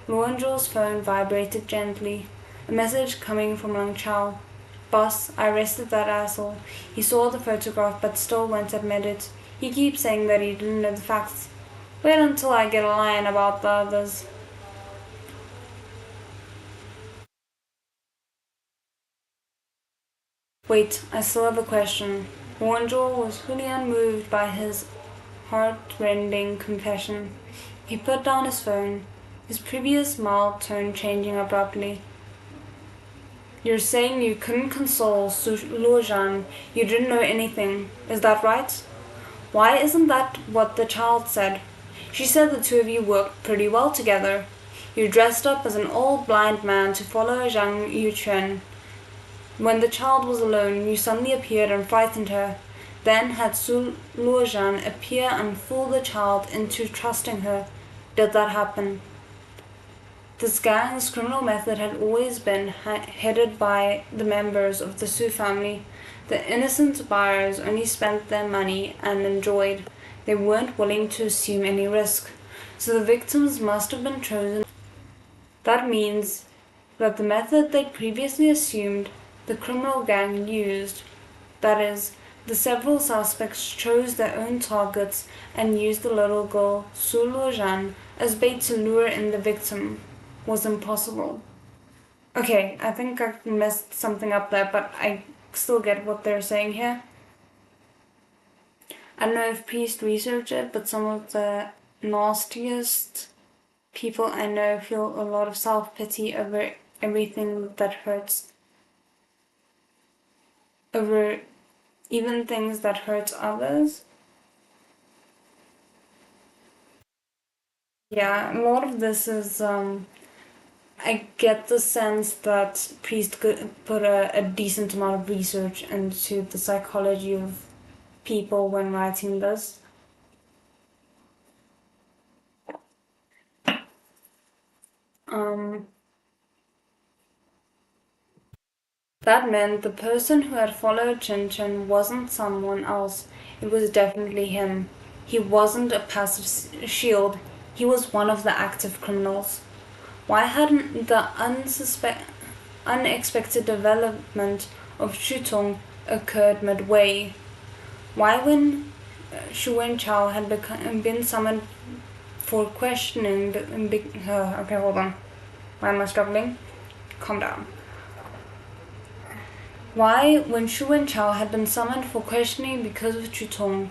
Luanjaw's phone vibrated gently. A message coming from Long Chao. Boss, I arrested that asshole. He saw the photograph but still won't admit it. He keeps saying that he didn't know the facts. Wait until I get a line about the others. Wait, I still have a question. Luanjaw was fully unmoved by his heart-rending confession. He put down his phone, his previous mild tone changing abruptly. You're saying you couldn't console Luojan, you didn't know anything, is that right? Why isn't that what the child said? She said the two of you worked pretty well together. You dressed up as an old blind man to follow Zhang Yuchen. When the child was alone, you suddenly appeared and frightened her. Then had Su Luojan appear and fool the child into trusting her. Did that happen? This gang's criminal method had always been headed by the members of the Su family. The innocent buyers only spent their money and enjoyed. They weren't willing to assume any risk. So the victims must have been chosen. That means that the method they previously assumed the criminal gang used, that is, the several suspects chose their own targets and used the little girl, Su Luojan, as bait to lure in the victim, was impossible. Okay, I think I messed something up there, but I still get what they're saying here. I don't know if Priest researched it, but some of the nastiest people I know feel a lot of self-pity over everything that hurts. Over even things that hurt others. Yeah, a lot of this is, I get the sense that Priest could put a decent amount of research into the psychology of people when writing this. That meant the person who had followed Chin Chin wasn't someone else. It was definitely him. He wasn't a passive shield. He was one of the active criminals. Why hadn't the unexpected development of Shutong occurred midway? Why, when Shu Wenchao had been summoned for questioning, okay, hold on. Why am I struggling? Calm down. Why, when Shu Wenchao had been summoned for questioning because of Chutong,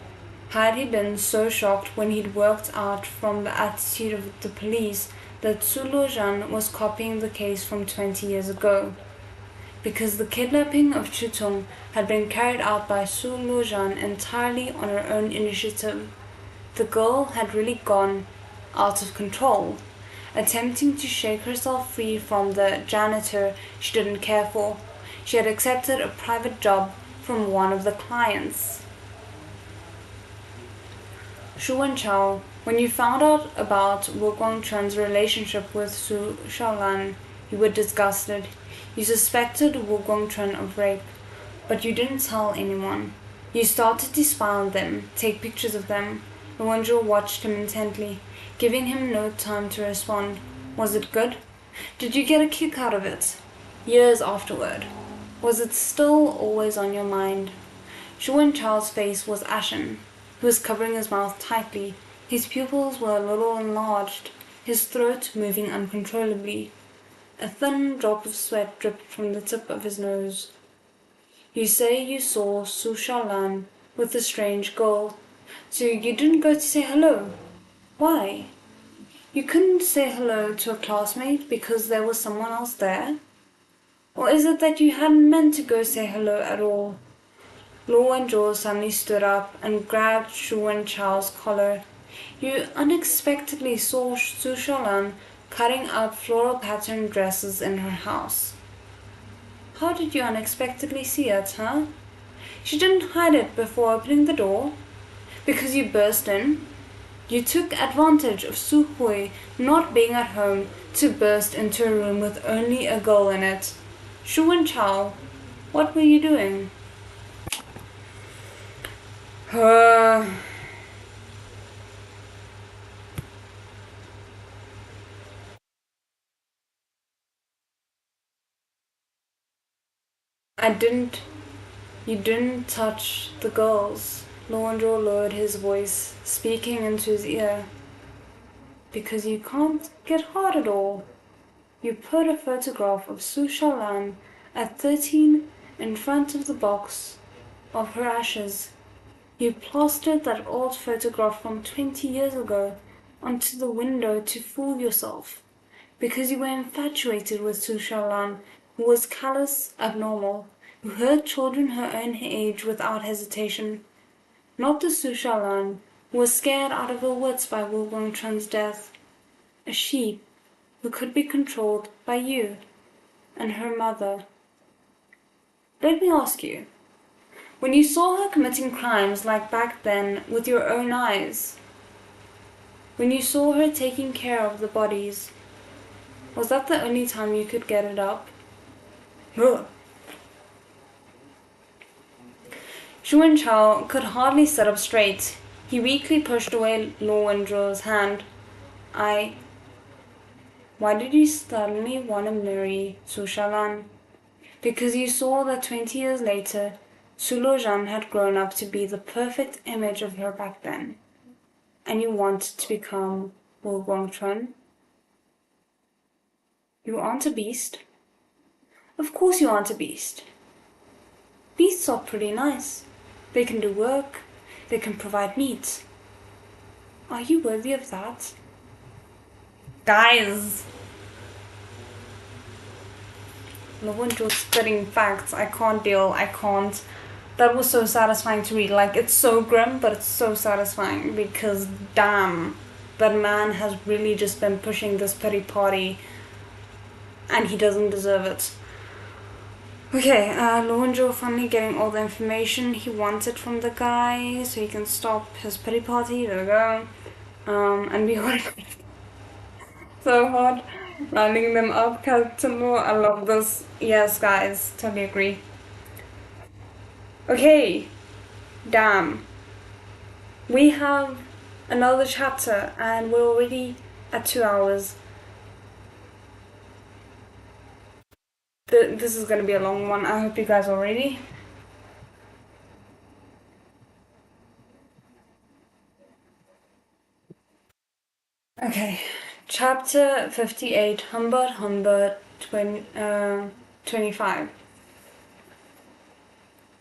had he been so shocked when he'd worked out from the attitude of the police that Su Luojan was copying the case from 20 years ago? Because the kidnapping of Chutong had been carried out by Su Luojan entirely on her own initiative. The girl had really gone out of control, attempting to shake herself free from the janitor she didn't care for. She had accepted a private job from one of the clients. Shu Wenchao, when you found out about Wu Guangchun's relationship with Su Shaolan, you were disgusted. You suspected Wu Guangchun of rape, but you didn't tell anyone. You started to spy on them, take pictures of them. Luanzhou watched him intently, giving him no time to respond. Was it good? Did you get a kick out of it? Years afterward, was it still always on your mind? Shu Wenchao's face was ashen. He was covering his mouth tightly. His pupils were a little enlarged, his throat moving uncontrollably. A thin drop of sweat dripped from the tip of his nose. You say you saw Su Shaolan with a strange girl, so you didn't go to say hello. Why? You couldn't say hello to a classmate because there was someone else there? Or is it that you hadn't meant to go say hello at all? Luo Wenzhou suddenly stood up and grabbed Shu Wenchao's collar. You unexpectedly saw Su Shaolan cutting up floral patterned dresses in her house. How did you unexpectedly see it, huh? She didn't hide it before opening the door. Because you burst in. You took advantage of Su Hui not being at home to burst into a room with only a girl in it. Shu Wenchao, what were you doing? You didn't touch the girls. Luanzhou lowered his voice, speaking into his ear. Because you can't get hard at all. You put a photograph of Su Shaolan at 13 in front of the box of her ashes. You plastered that old photograph from 20 years ago onto the window to fool yourself. Because you were infatuated with Su Shaolan, who was callous, abnormal, who hurt children her own age without hesitation. Not the Su Shaolan who was scared out of her wits by Wu Guangchun's death. A sheep who could be controlled by you and her mother. Let me ask you, when you saw her committing crimes like back then with your own eyes, when you saw her taking care of the bodies, was that the only time you could get it up? No. Shu Wenchao could hardly sit up straight. He weakly pushed away Luo Wenzhou's hand. Why did you suddenly want to marry Su Shaolan? Because you saw that 20 years later, Su Luojan had grown up to be the perfect image of her back then. And you wanted to become Wu Guangchun? You aren't a beast. Of course you aren't a beast. Beasts are pretty nice. They can do work. They can provide meat. Are you worthy of that? Guys! No one just spitting facts. I can't deal. I can't. That was so satisfying to read. Like, it's so grim, but it's so satisfying because, damn, that man has really just been pushing this pity party and he doesn't deserve it. Okay, Lowenjo finally getting all the information he wanted from the guy so he can stop his pity party. There we go. And we work so hard rounding them up. Captain Law, I love this. Yes, guys, totally agree. Okay, damn. We have another chapter and we're already at 2 hours. This is gonna be a long one. I hope you guys are ready. Okay, chapter 58, Humbert 25.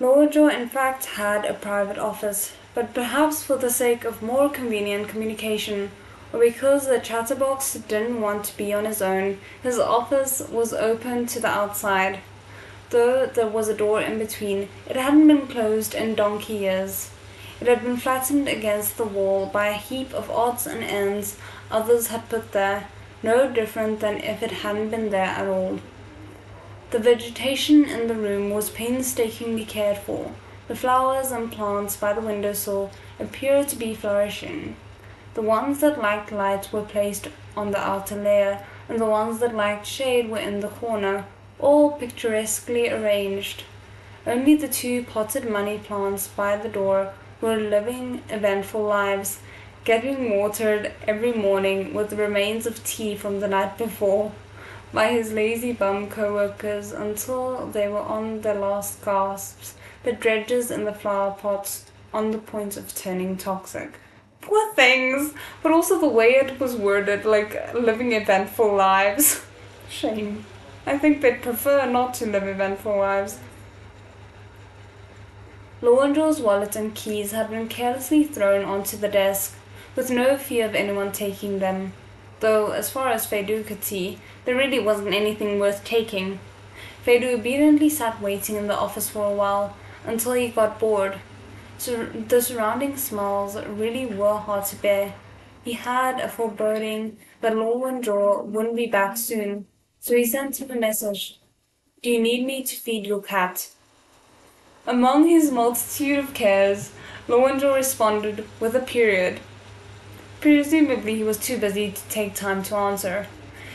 Lowejaw in fact had a private office, but perhaps for the sake of more convenient communication, or because the chatterbox didn't want to be on his own, his office was open to the outside. Though there was a door in between, it hadn't been closed in donkey years. It had been flattened against the wall by a heap of odds and ends others had put there, no different than if it hadn't been there at all. The vegetation in the room was painstakingly cared for. The flowers and plants by the windowsill appeared to be flourishing. The ones that liked light were placed on the outer layer, and the ones that liked shade were in the corner, all picturesquely arranged. Only the 2 potted money plants by the door were living eventful lives, getting watered every morning with the remains of tea from the night before by his lazy bum co-workers until they were on their last gasps, the dredges in the flower pots on the point of turning toxic. Poor things, but also the way it was worded, like living eventful lives. Shame. I think they'd prefer not to live eventful lives. Lowendraw's wallet and keys had been carelessly thrown onto the desk, with no fear of anyone taking them, though, as far as Fedu could see, there really wasn't anything worth taking. Fedu obediently sat waiting in the office for a while, until he got bored. So the surrounding smells really were hard to bear. He had a foreboding that Lowendraw wouldn't be back soon, so he sent him a message. "Do you need me to feed your cat?" Among his multitude of cares, Lowendraw responded with a period. Presumably he was too busy to take time to answer.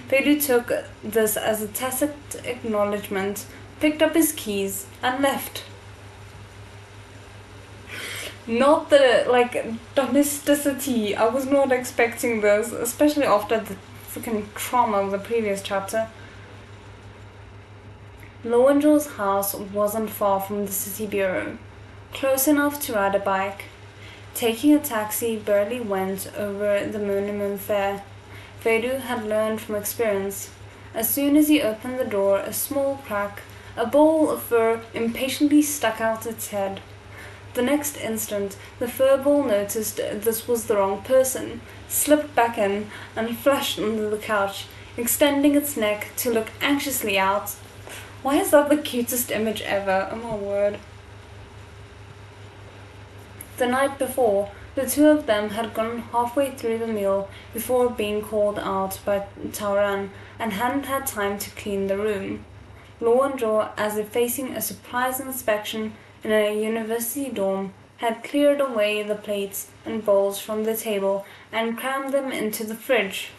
Fedu took this as a tacit acknowledgement, picked up his keys, and left. Not the, domesticity. I was not expecting this, especially after the freaking trauma of the previous chapter. Lowendraw's house wasn't far from the city bureau, close enough to ride a bike. Taking a taxi barely went over the minimum fare. Fedu had learned from experience. As soon as he opened the door, a small crack, a ball of fur impatiently stuck out its head. The next instant, the furball noticed this was the wrong person, slipped back in, and flushed under the couch, extending its neck to look anxiously out. Why is that the cutest image ever? Oh my word. The night before, the 2 of them had gone halfway through the meal before being called out by Tauran and hadn't had time to clean the room. Lowendraw, as if facing a surprise inspection in a university dorm, had cleared away the plates and bowls from the table and crammed them into the fridge.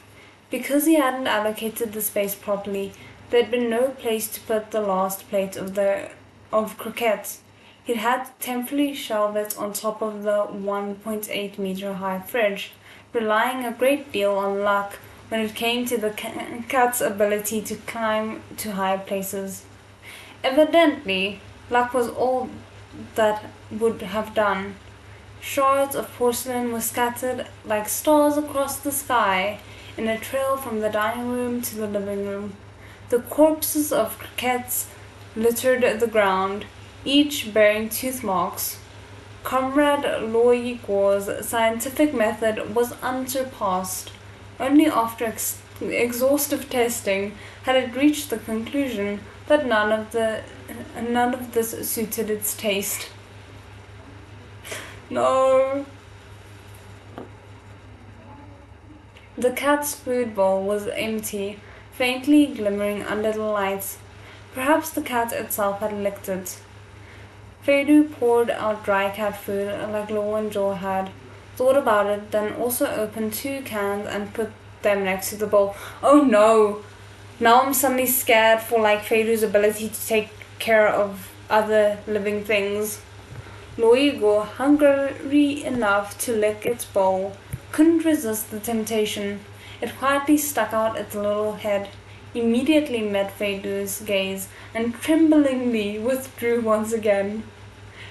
Because he hadn't allocated the space properly, there'd been no place to put the last plate of croquettes. He'd had to temporarily shelve it on top of the 1.8 meter high fridge, relying a great deal on luck when it came to the cat's ability to climb to high places. Evidently, luck was all that would have done. Shards of porcelain were scattered like stars across the sky in a trail from the dining room to the living room. The corpses of croquettes littered the ground, each bearing tooth marks. Comrade Loigor's scientific method was unsurpassed. Only after exhaustive testing had it reached the conclusion that none of this suited its taste. No. The cat's food bowl was empty, faintly glimmering under the lights. Perhaps the cat itself had licked it. Feidu poured out dry cat food like Lo and Joe had. Thought about it, then also opened 2 cans and put them next to the bowl. Oh no! Now I'm suddenly scared for like Feidu's ability to take care of other living things. Loigo, hungry enough to lick its bowl, couldn't resist the temptation. It quietly stuck out its little head, immediately met Feidu's gaze, and tremblingly withdrew once again.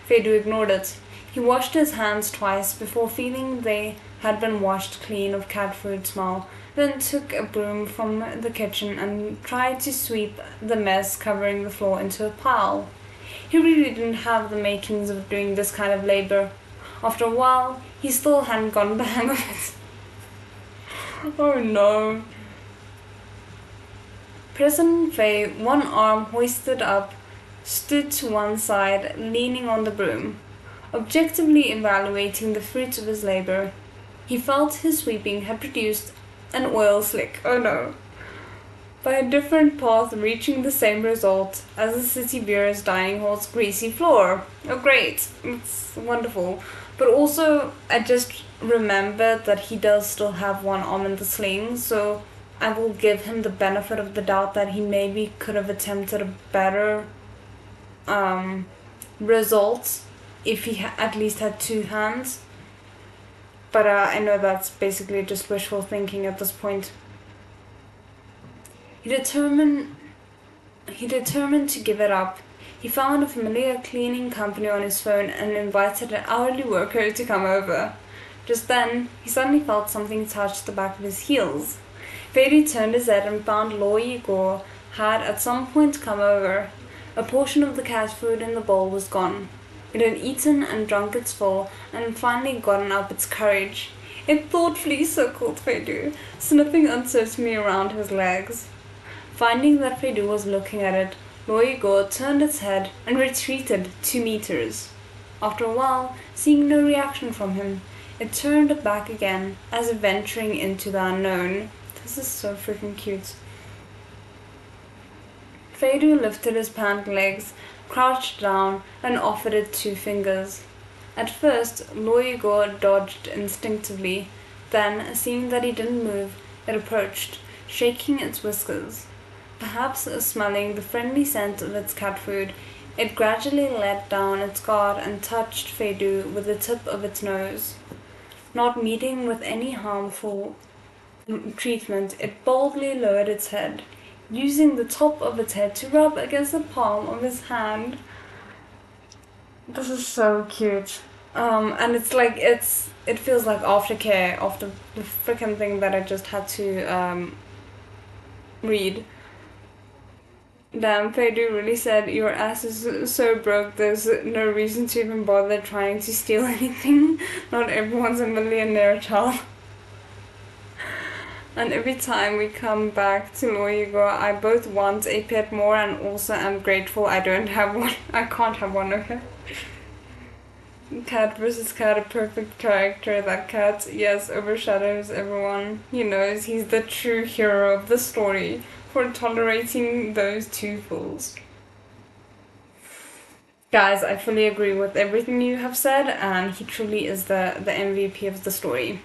Feidu ignored it. He washed his hands twice before feeling they had been washed clean of cat food smell, then took a broom from the kitchen and tried to sweep the mess covering the floor into a pile. He really didn't have the makings of doing this kind of labor. After a while, he still hadn't gotten the hang of it. Oh no. President Fei, one arm hoisted up, stood to one side, leaning on the broom, objectively evaluating the fruits of his labor. He felt his sweeping had produced an oil slick. Oh no. By a different path reaching the same result as the city bureau's dining hall's greasy floor. Oh great, it's wonderful. But also, I just remembered that he does still have one arm in the sling, so I will give him the benefit of the doubt that he maybe could have attempted a better result if he at least had 2 hands. But I know that's basically just wishful thinking at this point. He determined to give it up. He found a familiar cleaning company on his phone and invited an hourly worker to come over. Just then, he suddenly felt something touch the back of his heels. Feidu turned his head and found Lo Igor had at some point come over. A portion of the cat food in the bowl was gone. It had eaten and drunk its fill and finally gotten up its courage. It thoughtfully circled Feidu, sniffing uncertainly around his legs. Finding that Feidu was looking at it, Loigo turned its head and retreated 2 meters. After a while, seeing no reaction from him, it turned back again, as if venturing into the unknown. This is so freaking cute. Feidu lifted his pant legs, crouched down, and offered it 2 fingers. At first, Loigo dodged instinctively. Then, seeing that he didn't move, it approached, shaking its whiskers. Perhaps smelling the friendly scent of its cat food, it gradually let down its guard and touched Feidu with the tip of its nose. Not meeting with any harmful treatment, it boldly lowered its head, using the top of its head to rub against the palm of his hand. This is so cute. And it's like it feels like aftercare after the freaking thing that I just had to read. Damn, Feidu really said, your ass is so broke, there's no reason to even bother trying to steal anything. Not everyone's a millionaire, child. And every time we come back to Loigo, I both want a pet more and also am grateful I don't have one. I can't have one, okay? Cat versus cat, a perfect character. That cat, yes, overshadows everyone. He knows he's the true hero of the story for tolerating those 2 fools. Guys, I fully agree with everything you have said, and he truly is the MVP of the story.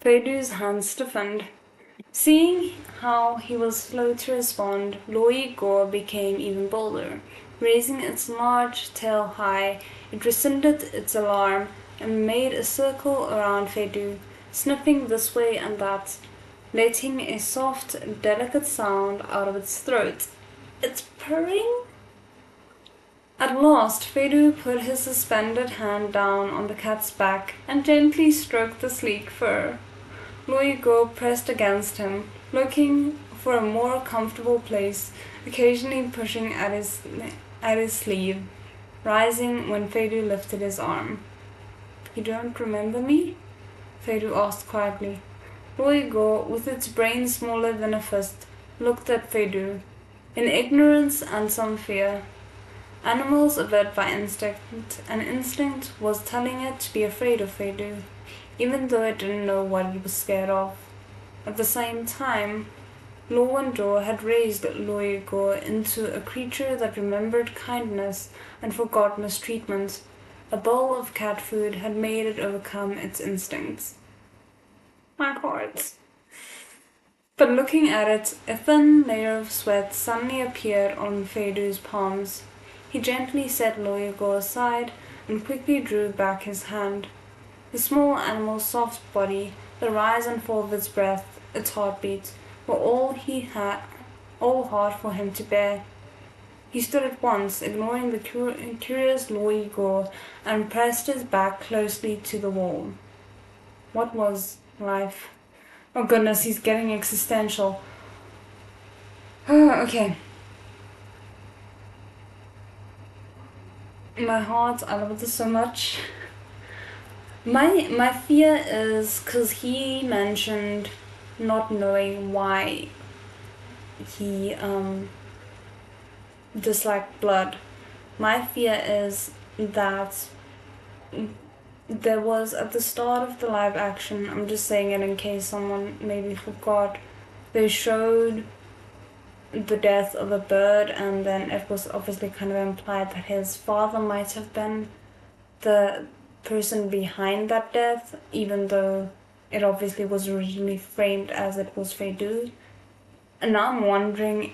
Feidu's hands stiffened. Seeing how he was slow to respond, Loigo became even bolder. Raising its large tail high, it rescinded its alarm and made a circle around Feidu, sniffing this way and that, letting a soft, delicate sound out of its throat. It's purring? At last, Feidu put his suspended hand down on the cat's back and gently stroked the sleek fur. Loigo pressed against him, looking for a more comfortable place, occasionally pushing at his sleeve, rising when Feidu lifted his arm. You don't remember me? Feidu asked quietly. Loigo, with its brain smaller than a fist, looked at Feidu, in ignorance and some fear. Animals avert by instinct, and instinct was telling it to be afraid of Fedu, even though it didn't know what it was scared of. At the same time, Lowendor had raised Loigor into a creature that remembered kindness and forgot mistreatment. A bowl of cat food had made it overcome its instincts. My heart. But looking at it, a thin layer of sweat suddenly appeared on Fedu's palms. He gently set Loigor aside and quickly drew back his hand. The small animal's soft body, the rise and fall of its breath, its heartbeat, were all hard for him to bear. He stood at once, ignoring the curious Loigor, and pressed his back closely to the wall. What was life? Oh goodness, he's getting existential. Okay. My heart, I love this so much. My fear is because he mentioned not knowing why he disliked blood. My fear is that there was at the start of the live action, I'm just saying it in case someone maybe forgot, they showed the death of a bird, and then it was obviously kind of implied that his father might have been the person behind that death, even though it obviously was originally framed as it was Fedu. And now I'm wondering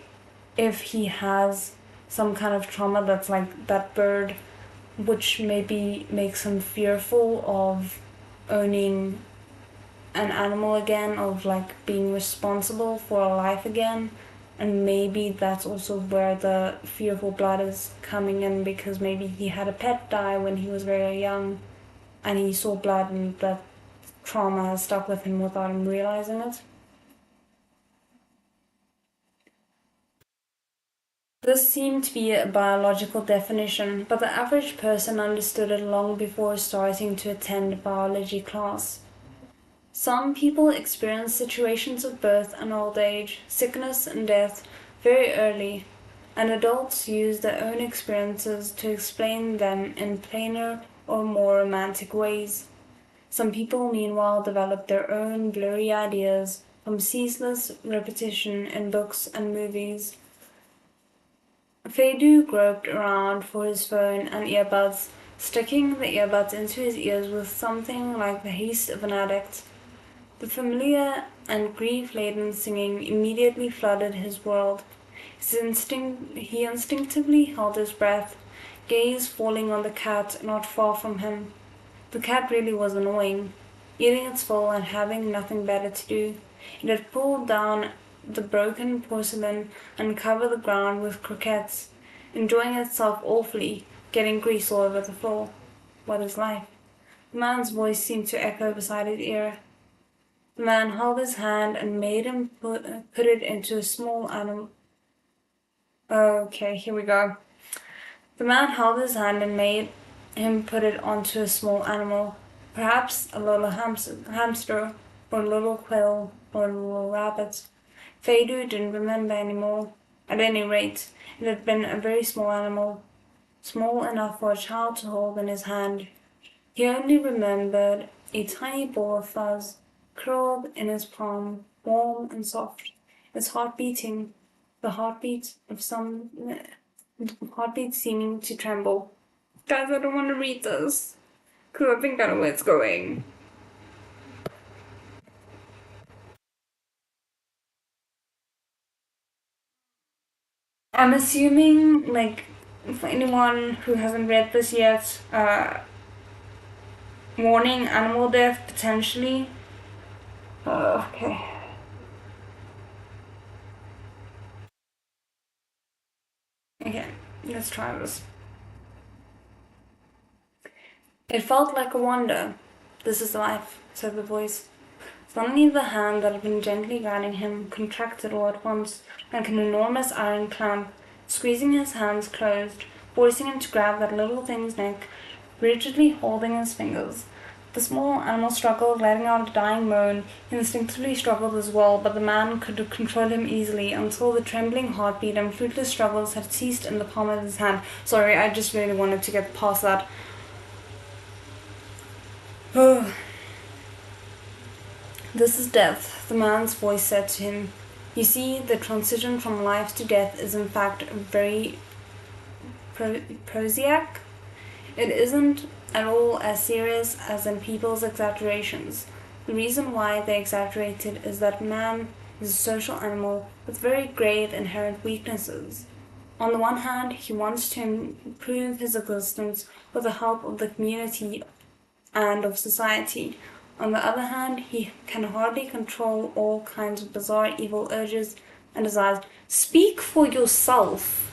if he has some kind of trauma that's like that bird, which maybe makes him fearful of owning an animal again, of like being responsible for a life again. And maybe that's also where the fearful blood is coming in, because maybe he had a pet die when he was very young and he saw blood, and that trauma has stuck with him without him realizing it. This seemed to be a biological definition, but the average person understood it long before starting to attend biology class. Some people experience situations of birth and old age, sickness and death very early, and adults use their own experiences to explain them in plainer or more romantic ways. Some people, meanwhile, develop their own blurry ideas from ceaseless repetition in books and movies. Fedu groped around for his phone and earbuds, sticking the earbuds into his ears with something like the haste of an addict. The familiar and grief-laden singing immediately flooded his world. He instinctively held his breath, gaze falling on the cat not far from him. The cat really was annoying, eating its fill and having nothing better to do. It had pulled down the broken porcelain and covered the ground with croquettes, enjoying itself awfully, getting grease all over the floor. What is life? The man's voice seemed to echo beside his ear. The man held his hand and made him put it into a small animal. Okay, here we go. The man held his hand and made him put it onto a small animal, perhaps a little hamster, or a little quail, or a little rabbit. Fedu didn't remember anymore. At any rate, it had been a very small animal, small enough for a child to hold in his hand. He only remembered a tiny ball of fuzz, curled in his palm, warm and soft, its heart beating, the heartbeat seeming to tremble. Guys, I don't want to read this, because I think I know where it's going. I'm assuming, like, for anyone who hasn't read this yet, warning, animal death, potentially. Okay. Okay, let's try this. It felt like a wonder. This is life, said the voice. Suddenly the hand that had been gently guiding him contracted all at once, like an enormous iron clamp, squeezing his hands closed, forcing him to grab that little thing's neck, rigidly holding his fingers. The small animal struggled, letting out a dying moan. He instinctively struggled as well, but the man could control him easily until the trembling heartbeat and fruitless struggles had ceased in the palm of his hand. Sorry, I just really wanted to get past that. Oh. This is death, the man's voice said to him. You see, the transition from life to death is in fact very prosaic. It isn't at all as serious as in people's exaggerations. The reason why they exaggerate it is that man is a social animal with very grave inherent weaknesses. On the one hand, he wants to improve his existence with the help of the community and of society. On the other hand, he can hardly control all kinds of bizarre evil urges and desires. Speak for yourself.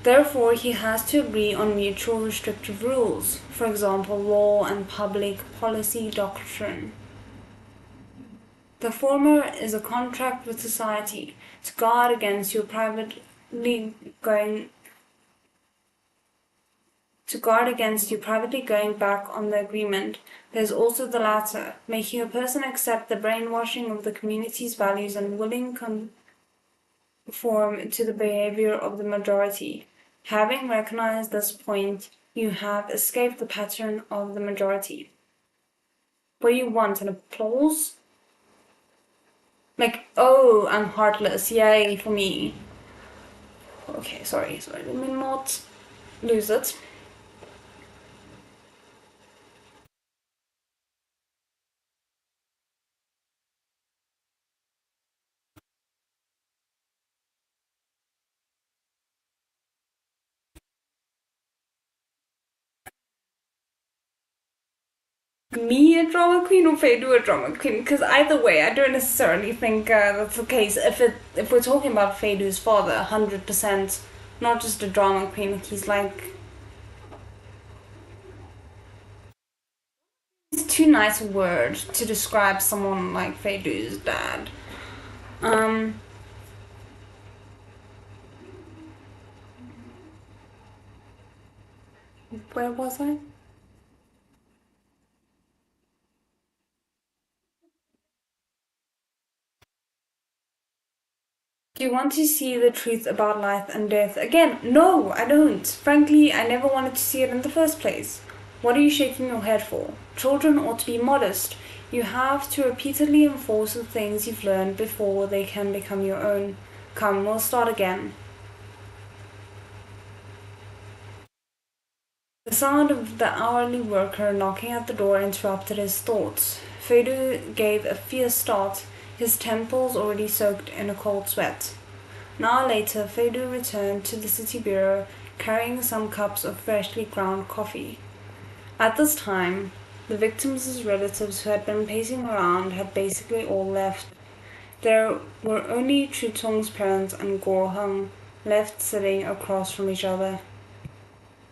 Therefore, he has to agree on mutual restrictive rules, for example, law and public policy doctrine. The former is a contract with society to guard against your privately going back on the agreement. There's also the latter, making a person accept the brainwashing of the community's values and willing conform to the behavior of the majority. Having recognized this point, you have escaped the pattern of the majority. What do you want, an applause? Like, oh, I'm heartless, yay for me. Okay, sorry, let me not lose it. Me a drama queen or Fedu a drama queen? Because either way, I don't necessarily think that's the case. If we're talking about Fedu's father, 100%, not just a drama queen. He's like, it's too nice a word to describe someone like Fedu's dad. Where was I? Do you want to see the truth about life and death? Again, no, I don't. Frankly, I never wanted to see it in the first place. What are you shaking your head for? Children ought to be modest. You have to repeatedly enforce the things you've learned before they can become your own. Come, we'll start again. The sound of the hourly worker knocking at the door interrupted his thoughts. Fedu gave a fierce start, his temples already soaked in a cold sweat. An hour later, Fedu returned to the city bureau, carrying some cups of freshly ground coffee. At this time, the victims' relatives who had been pacing around had basically all left. There were only Chutong's parents and Gorhung left sitting across from each other.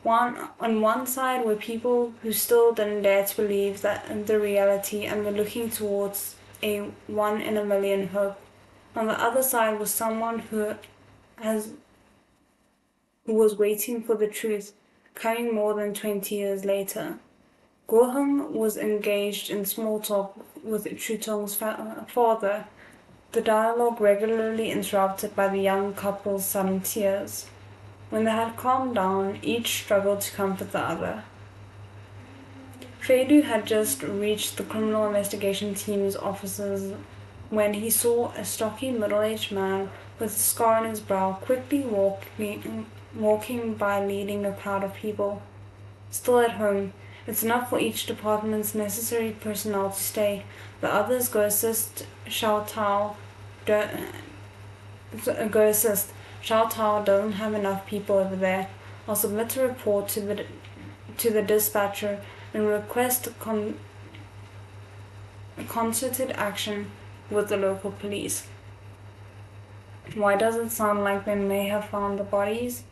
On one side were people who still didn't dare to believe that the reality and were looking towards a 1 in a million hope. On the other side was someone who was waiting for the truth, coming more than 20 years later. Gohung was engaged in small talk with Chutong's father, the dialogue regularly interrupted by the young couple's sudden tears. When they had calmed down, each struggled to comfort the other. Fedu had just reached the criminal investigation team's offices when he saw a stocky middle-aged man with a scar on his brow quickly walking by leading a crowd of people. Still at home, it's enough for each department's necessary personnel to stay. The others go assist Xiao Tao. Xiao Tao doesn't have enough people over there. I'll submit a report to the dispatcher and request concerted action with the local police. Why does it sound like they may have found the bodies?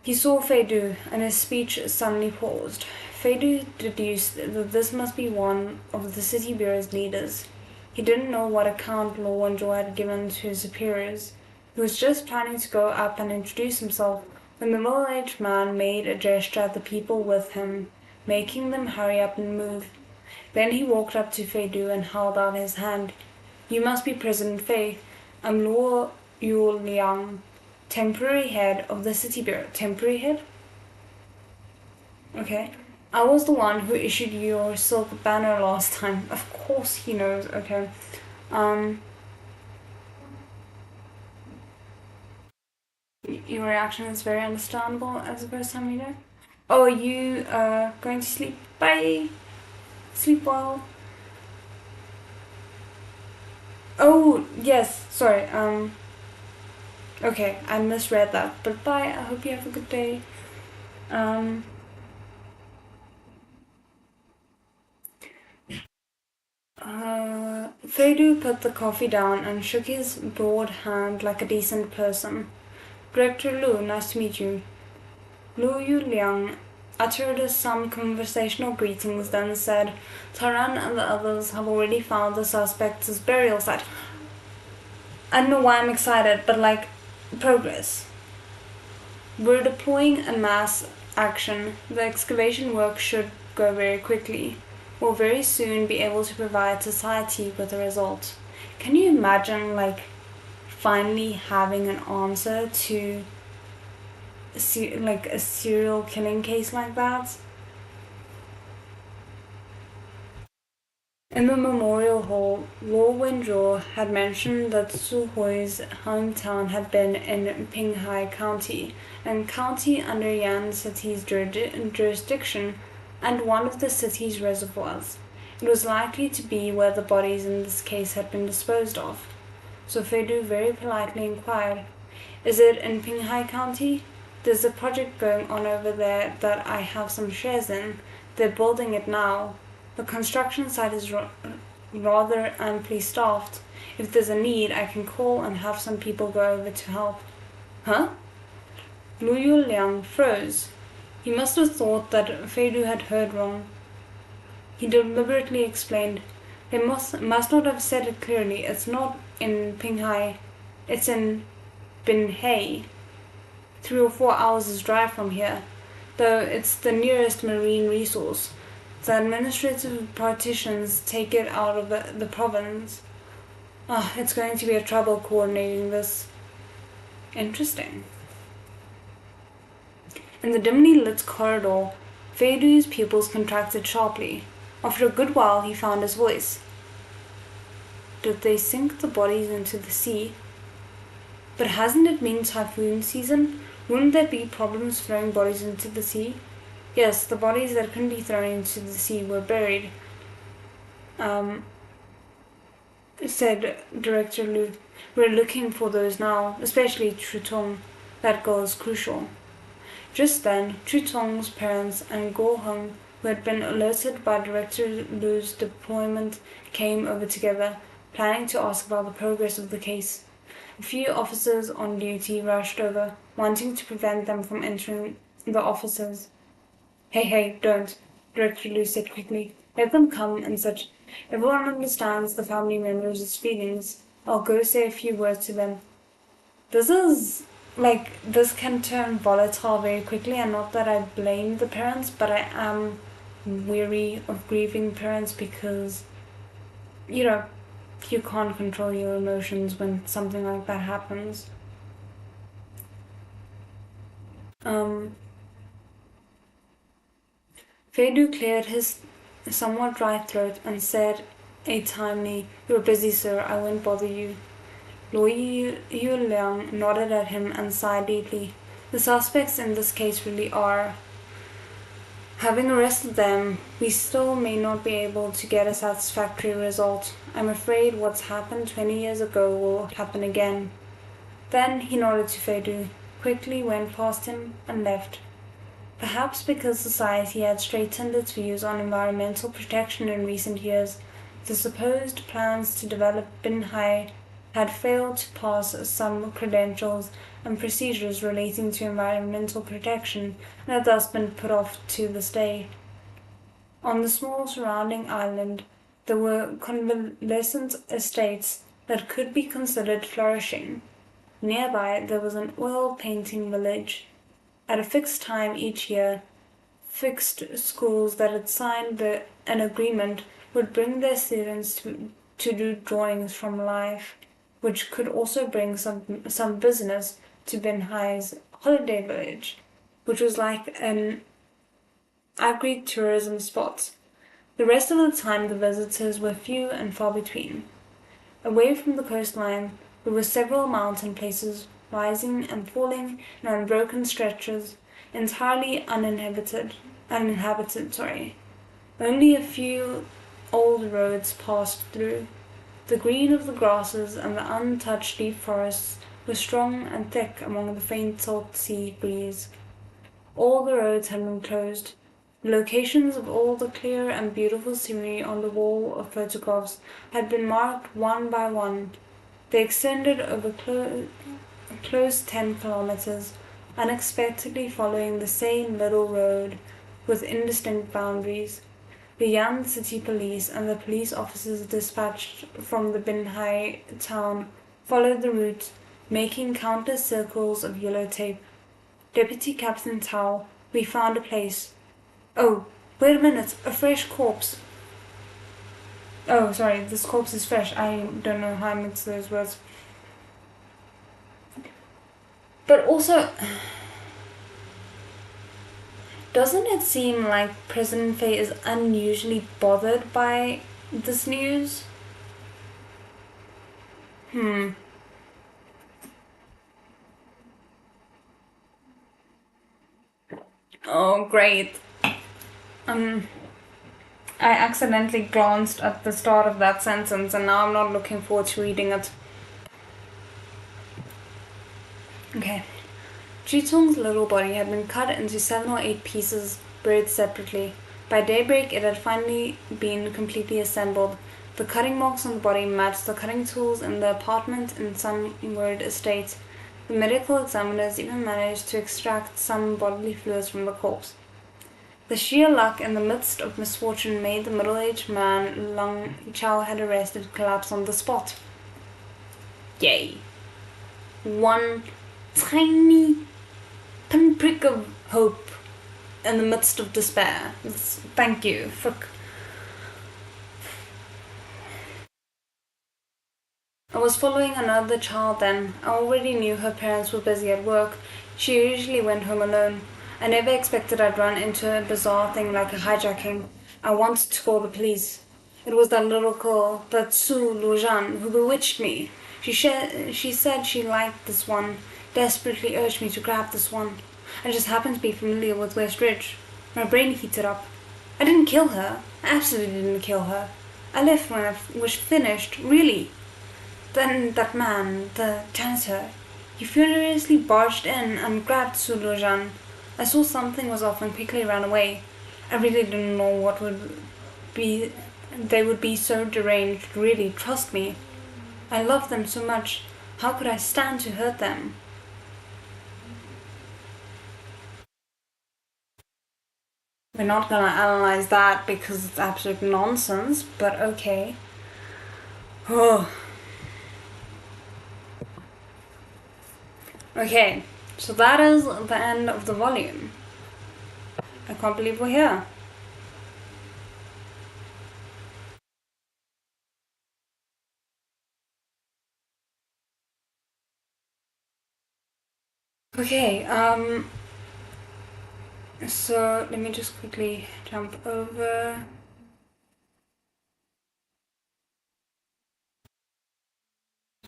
He saw Fedu, and his speech suddenly paused. Fedu deduced that this must be one of the city bureau's leaders. He didn't know what account Law and Joy had given to his superiors. He was just planning to go up and introduce himself The middle-aged man made a gesture at the people with him, making them hurry up and move. Then he walked up to Feidu and held out his hand. You must be President Fei. I'm Luo Yu Liang, temporary head of the city bureau. Temporary head? Okay. I was the one who issued your silk banner last time. Of course he knows. Okay. Your reaction is very understandable as a first time reader. Oh, are you going to sleep? Bye. Sleep well. Oh, yes. Sorry. Okay, I misread that. But bye. I hope you have a good day. Feidu put the coffee down and shook his broad hand like a decent person. Director Lu, nice to meet you. Lu Yu Liang uttered some conversational greetings, then said, Taran and the others have already found the suspect's burial site. I don't know why I'm excited, but progress. We're deploying a mass action. The excavation work should go very quickly. We'll very soon be able to provide society with a result. Can you imagine, finally having an answer to a serial killing case like that? In the memorial hall, Luo Wenzhou had mentioned that Su Hui's hometown had been in Pinghai County, and county under Yan City's jurisdiction, and one of the city's reservoirs. It was likely to be where the bodies in this case had been disposed of. So Feidu very politely inquired, Is it in Pinghai County? There's a project going on over there that I have some shares in. They're building it now. The construction site is rather amply staffed. If there's a need, I can call and have some people go over to help. Huh? Lu Yu Liang froze. He must have thought that Feidu had heard wrong. He deliberately explained, They must not have said it clearly. It's not in Pinghai. It's in Binhai. 3 or 4 hours' drive from here, though it's the nearest marine resource. The administrative partitions take it out of the province. It's going to be a trouble coordinating this. Interesting. In the dimly lit corridor, Feidu's pupils contracted sharply. After a good while, he found his voice. Did they sink the bodies into the sea? But hasn't it been typhoon season? Wouldn't there be problems throwing bodies into the sea? Yes, the bodies that couldn't be thrown into the sea were buried, said Director Lu. We're looking for those now, especially Trutong. That girl is crucial. Just then, Trutong's parents and Go Heng, who had been alerted by Director Lu's deployment, came over together, planning to ask about the progress of the case. A few officers on duty rushed over, wanting to prevent them from entering the offices. Hey, don't, Director Lu said quickly. Let them come and such. Everyone understands the family members' feelings. I'll go say a few words to them. This can turn volatile very quickly, and not that I blame the parents, but I am weary of grieving parents because, you can't control your emotions when something like that happens. Feidu cleared his somewhat dry throat and said a timely, You're busy, sir, I won't bother you. Luo Yu Liang nodded at him and sighed deeply. The suspects in this case really are. Having arrested them, we still may not be able to get a satisfactory result. I'm afraid what's happened 20 years ago will happen again. Then he nodded to Feidu, quickly went past him, and left. Perhaps because society had straightened its views on environmental protection in recent years, the supposed plans to develop Binhai had failed to pass some credentials and procedures relating to environmental protection and had thus been put off to this day. On the small surrounding island, there were convalescent estates that could be considered flourishing. Nearby, there was an oil painting village. at a fixed time each year. Fixed schools that had signed an agreement would bring their students to do drawings from life, which could also bring some business to Ben Hai's holiday village, which was like an agri-tourism spot. The rest of the time the visitors were few and far between. Away from the coastline, there were several mountain places rising and falling in unbroken stretches, entirely uninhabited. Only a few old roads passed through. The green of the grasses and the untouched deep forests were strong and thick among the faint salt sea breeze. All the roads had been closed. The locations of all the clear and beautiful scenery on the wall of photographs had been marked one by one. They extended over close 10 kilometers, unexpectedly following the same little road with indistinct boundaries. The Yan City Police and the police officers dispatched from the Binhai town followed the route, making countless circles of yellow tape. Deputy Captain Tao, we found a place. Oh, wait a minute, a fresh corpse. Oh, sorry, this corpse is fresh. I don't know how I mix those words. But also, doesn't it seem like President Faye is unusually bothered by this news? Oh, great. I accidentally glanced at the start of that sentence and now I'm not looking forward to reading it. Okay. Jitung's little body had been cut into 7 or 8 pieces, buried separately. By daybreak, it had finally been completely assembled. The cutting marks on the body matched the cutting tools in the apartment in Sunward Estate. The medical examiners even managed to extract some bodily fluids from the corpse. The sheer luck in the midst of misfortune made the middle-aged man Lung Chow had arrested collapse on the spot. Yay! One tiny pinprick of hope in the midst of despair. Thank you for... I was following another child then. I already knew her parents were busy at work. She usually went home alone. I never expected I'd run into a bizarre thing like a hijacking. I wanted to call the police. It was that little girl, that Su Lujan, who bewitched me. She said she liked this one, desperately urged me to grab this one. I just happened to be familiar with West Ridge. My brain heated up. I didn't kill her. I absolutely didn't kill her. I left when I was finished, really. Then that man, the janitor, he furiously barged in and grabbed Su Lujan. I saw something was off and quickly ran away. I really didn't know what would be. They would be so deranged, really, trust me. I loved them so much. How could I stand to hurt them? We're not gonna analyze that because it's absolute nonsense, but okay. Oh. Okay, so that is the end of the volume. I can't believe we're here. Okay, so let me just quickly jump over.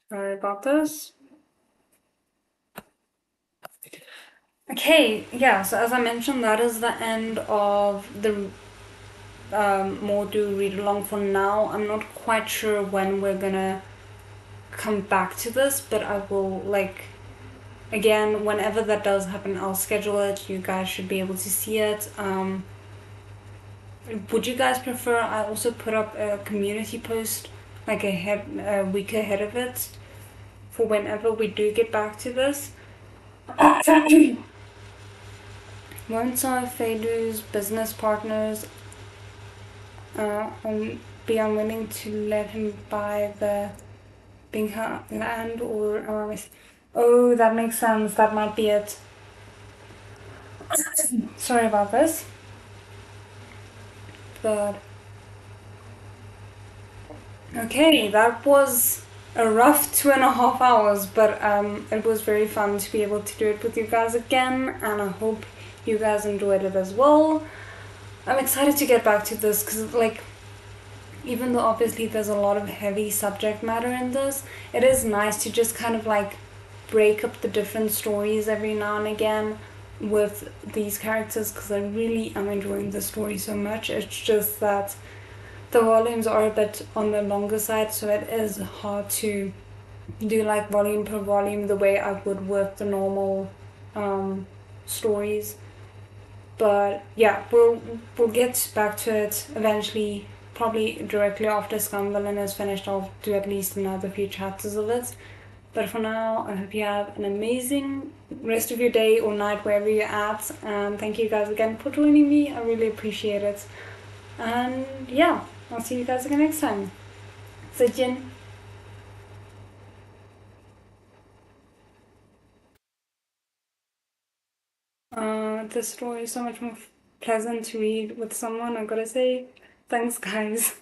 Sorry about this. Okay, yeah, so as I mentioned, that is the end of the Mordu read along for now. I'm not quite sure when we're gonna come back to this, but I will, like, again, whenever that does happen, I'll schedule it. You guys should be able to see it. Would you guys prefer I also put up a community post like a week ahead of it for whenever we do get back to this? Won't some of Feidu's business partners be unwilling to let him buy the Bingha land, or oh, that makes sense. That might be it. Sorry about this, but okay, that was a rough 2.5 hours, but it was very fun to be able to do it with you guys again, and I hope you guys enjoyed it as well. I'm excited to get back to this because, like, even though obviously there's a lot of heavy subject matter in this, it is nice to just kind of like break up the different stories every now and again with these characters because I really am enjoying the story so much. It's just that the volumes are a bit on the longer side, so it is hard to do like volume per volume the way I would with the normal stories. But yeah, we'll get back to it eventually. Probably directly after Scumvillain is finished, I'll do at least another few chapters of it. But for now, I hope you have an amazing rest of your day or night wherever you're at. And thank you guys again for joining me. I really appreciate it. And yeah, I'll see you guys again next time. 再见. This story is so much more pleasant to read with someone, I gotta say. Thanks, guys.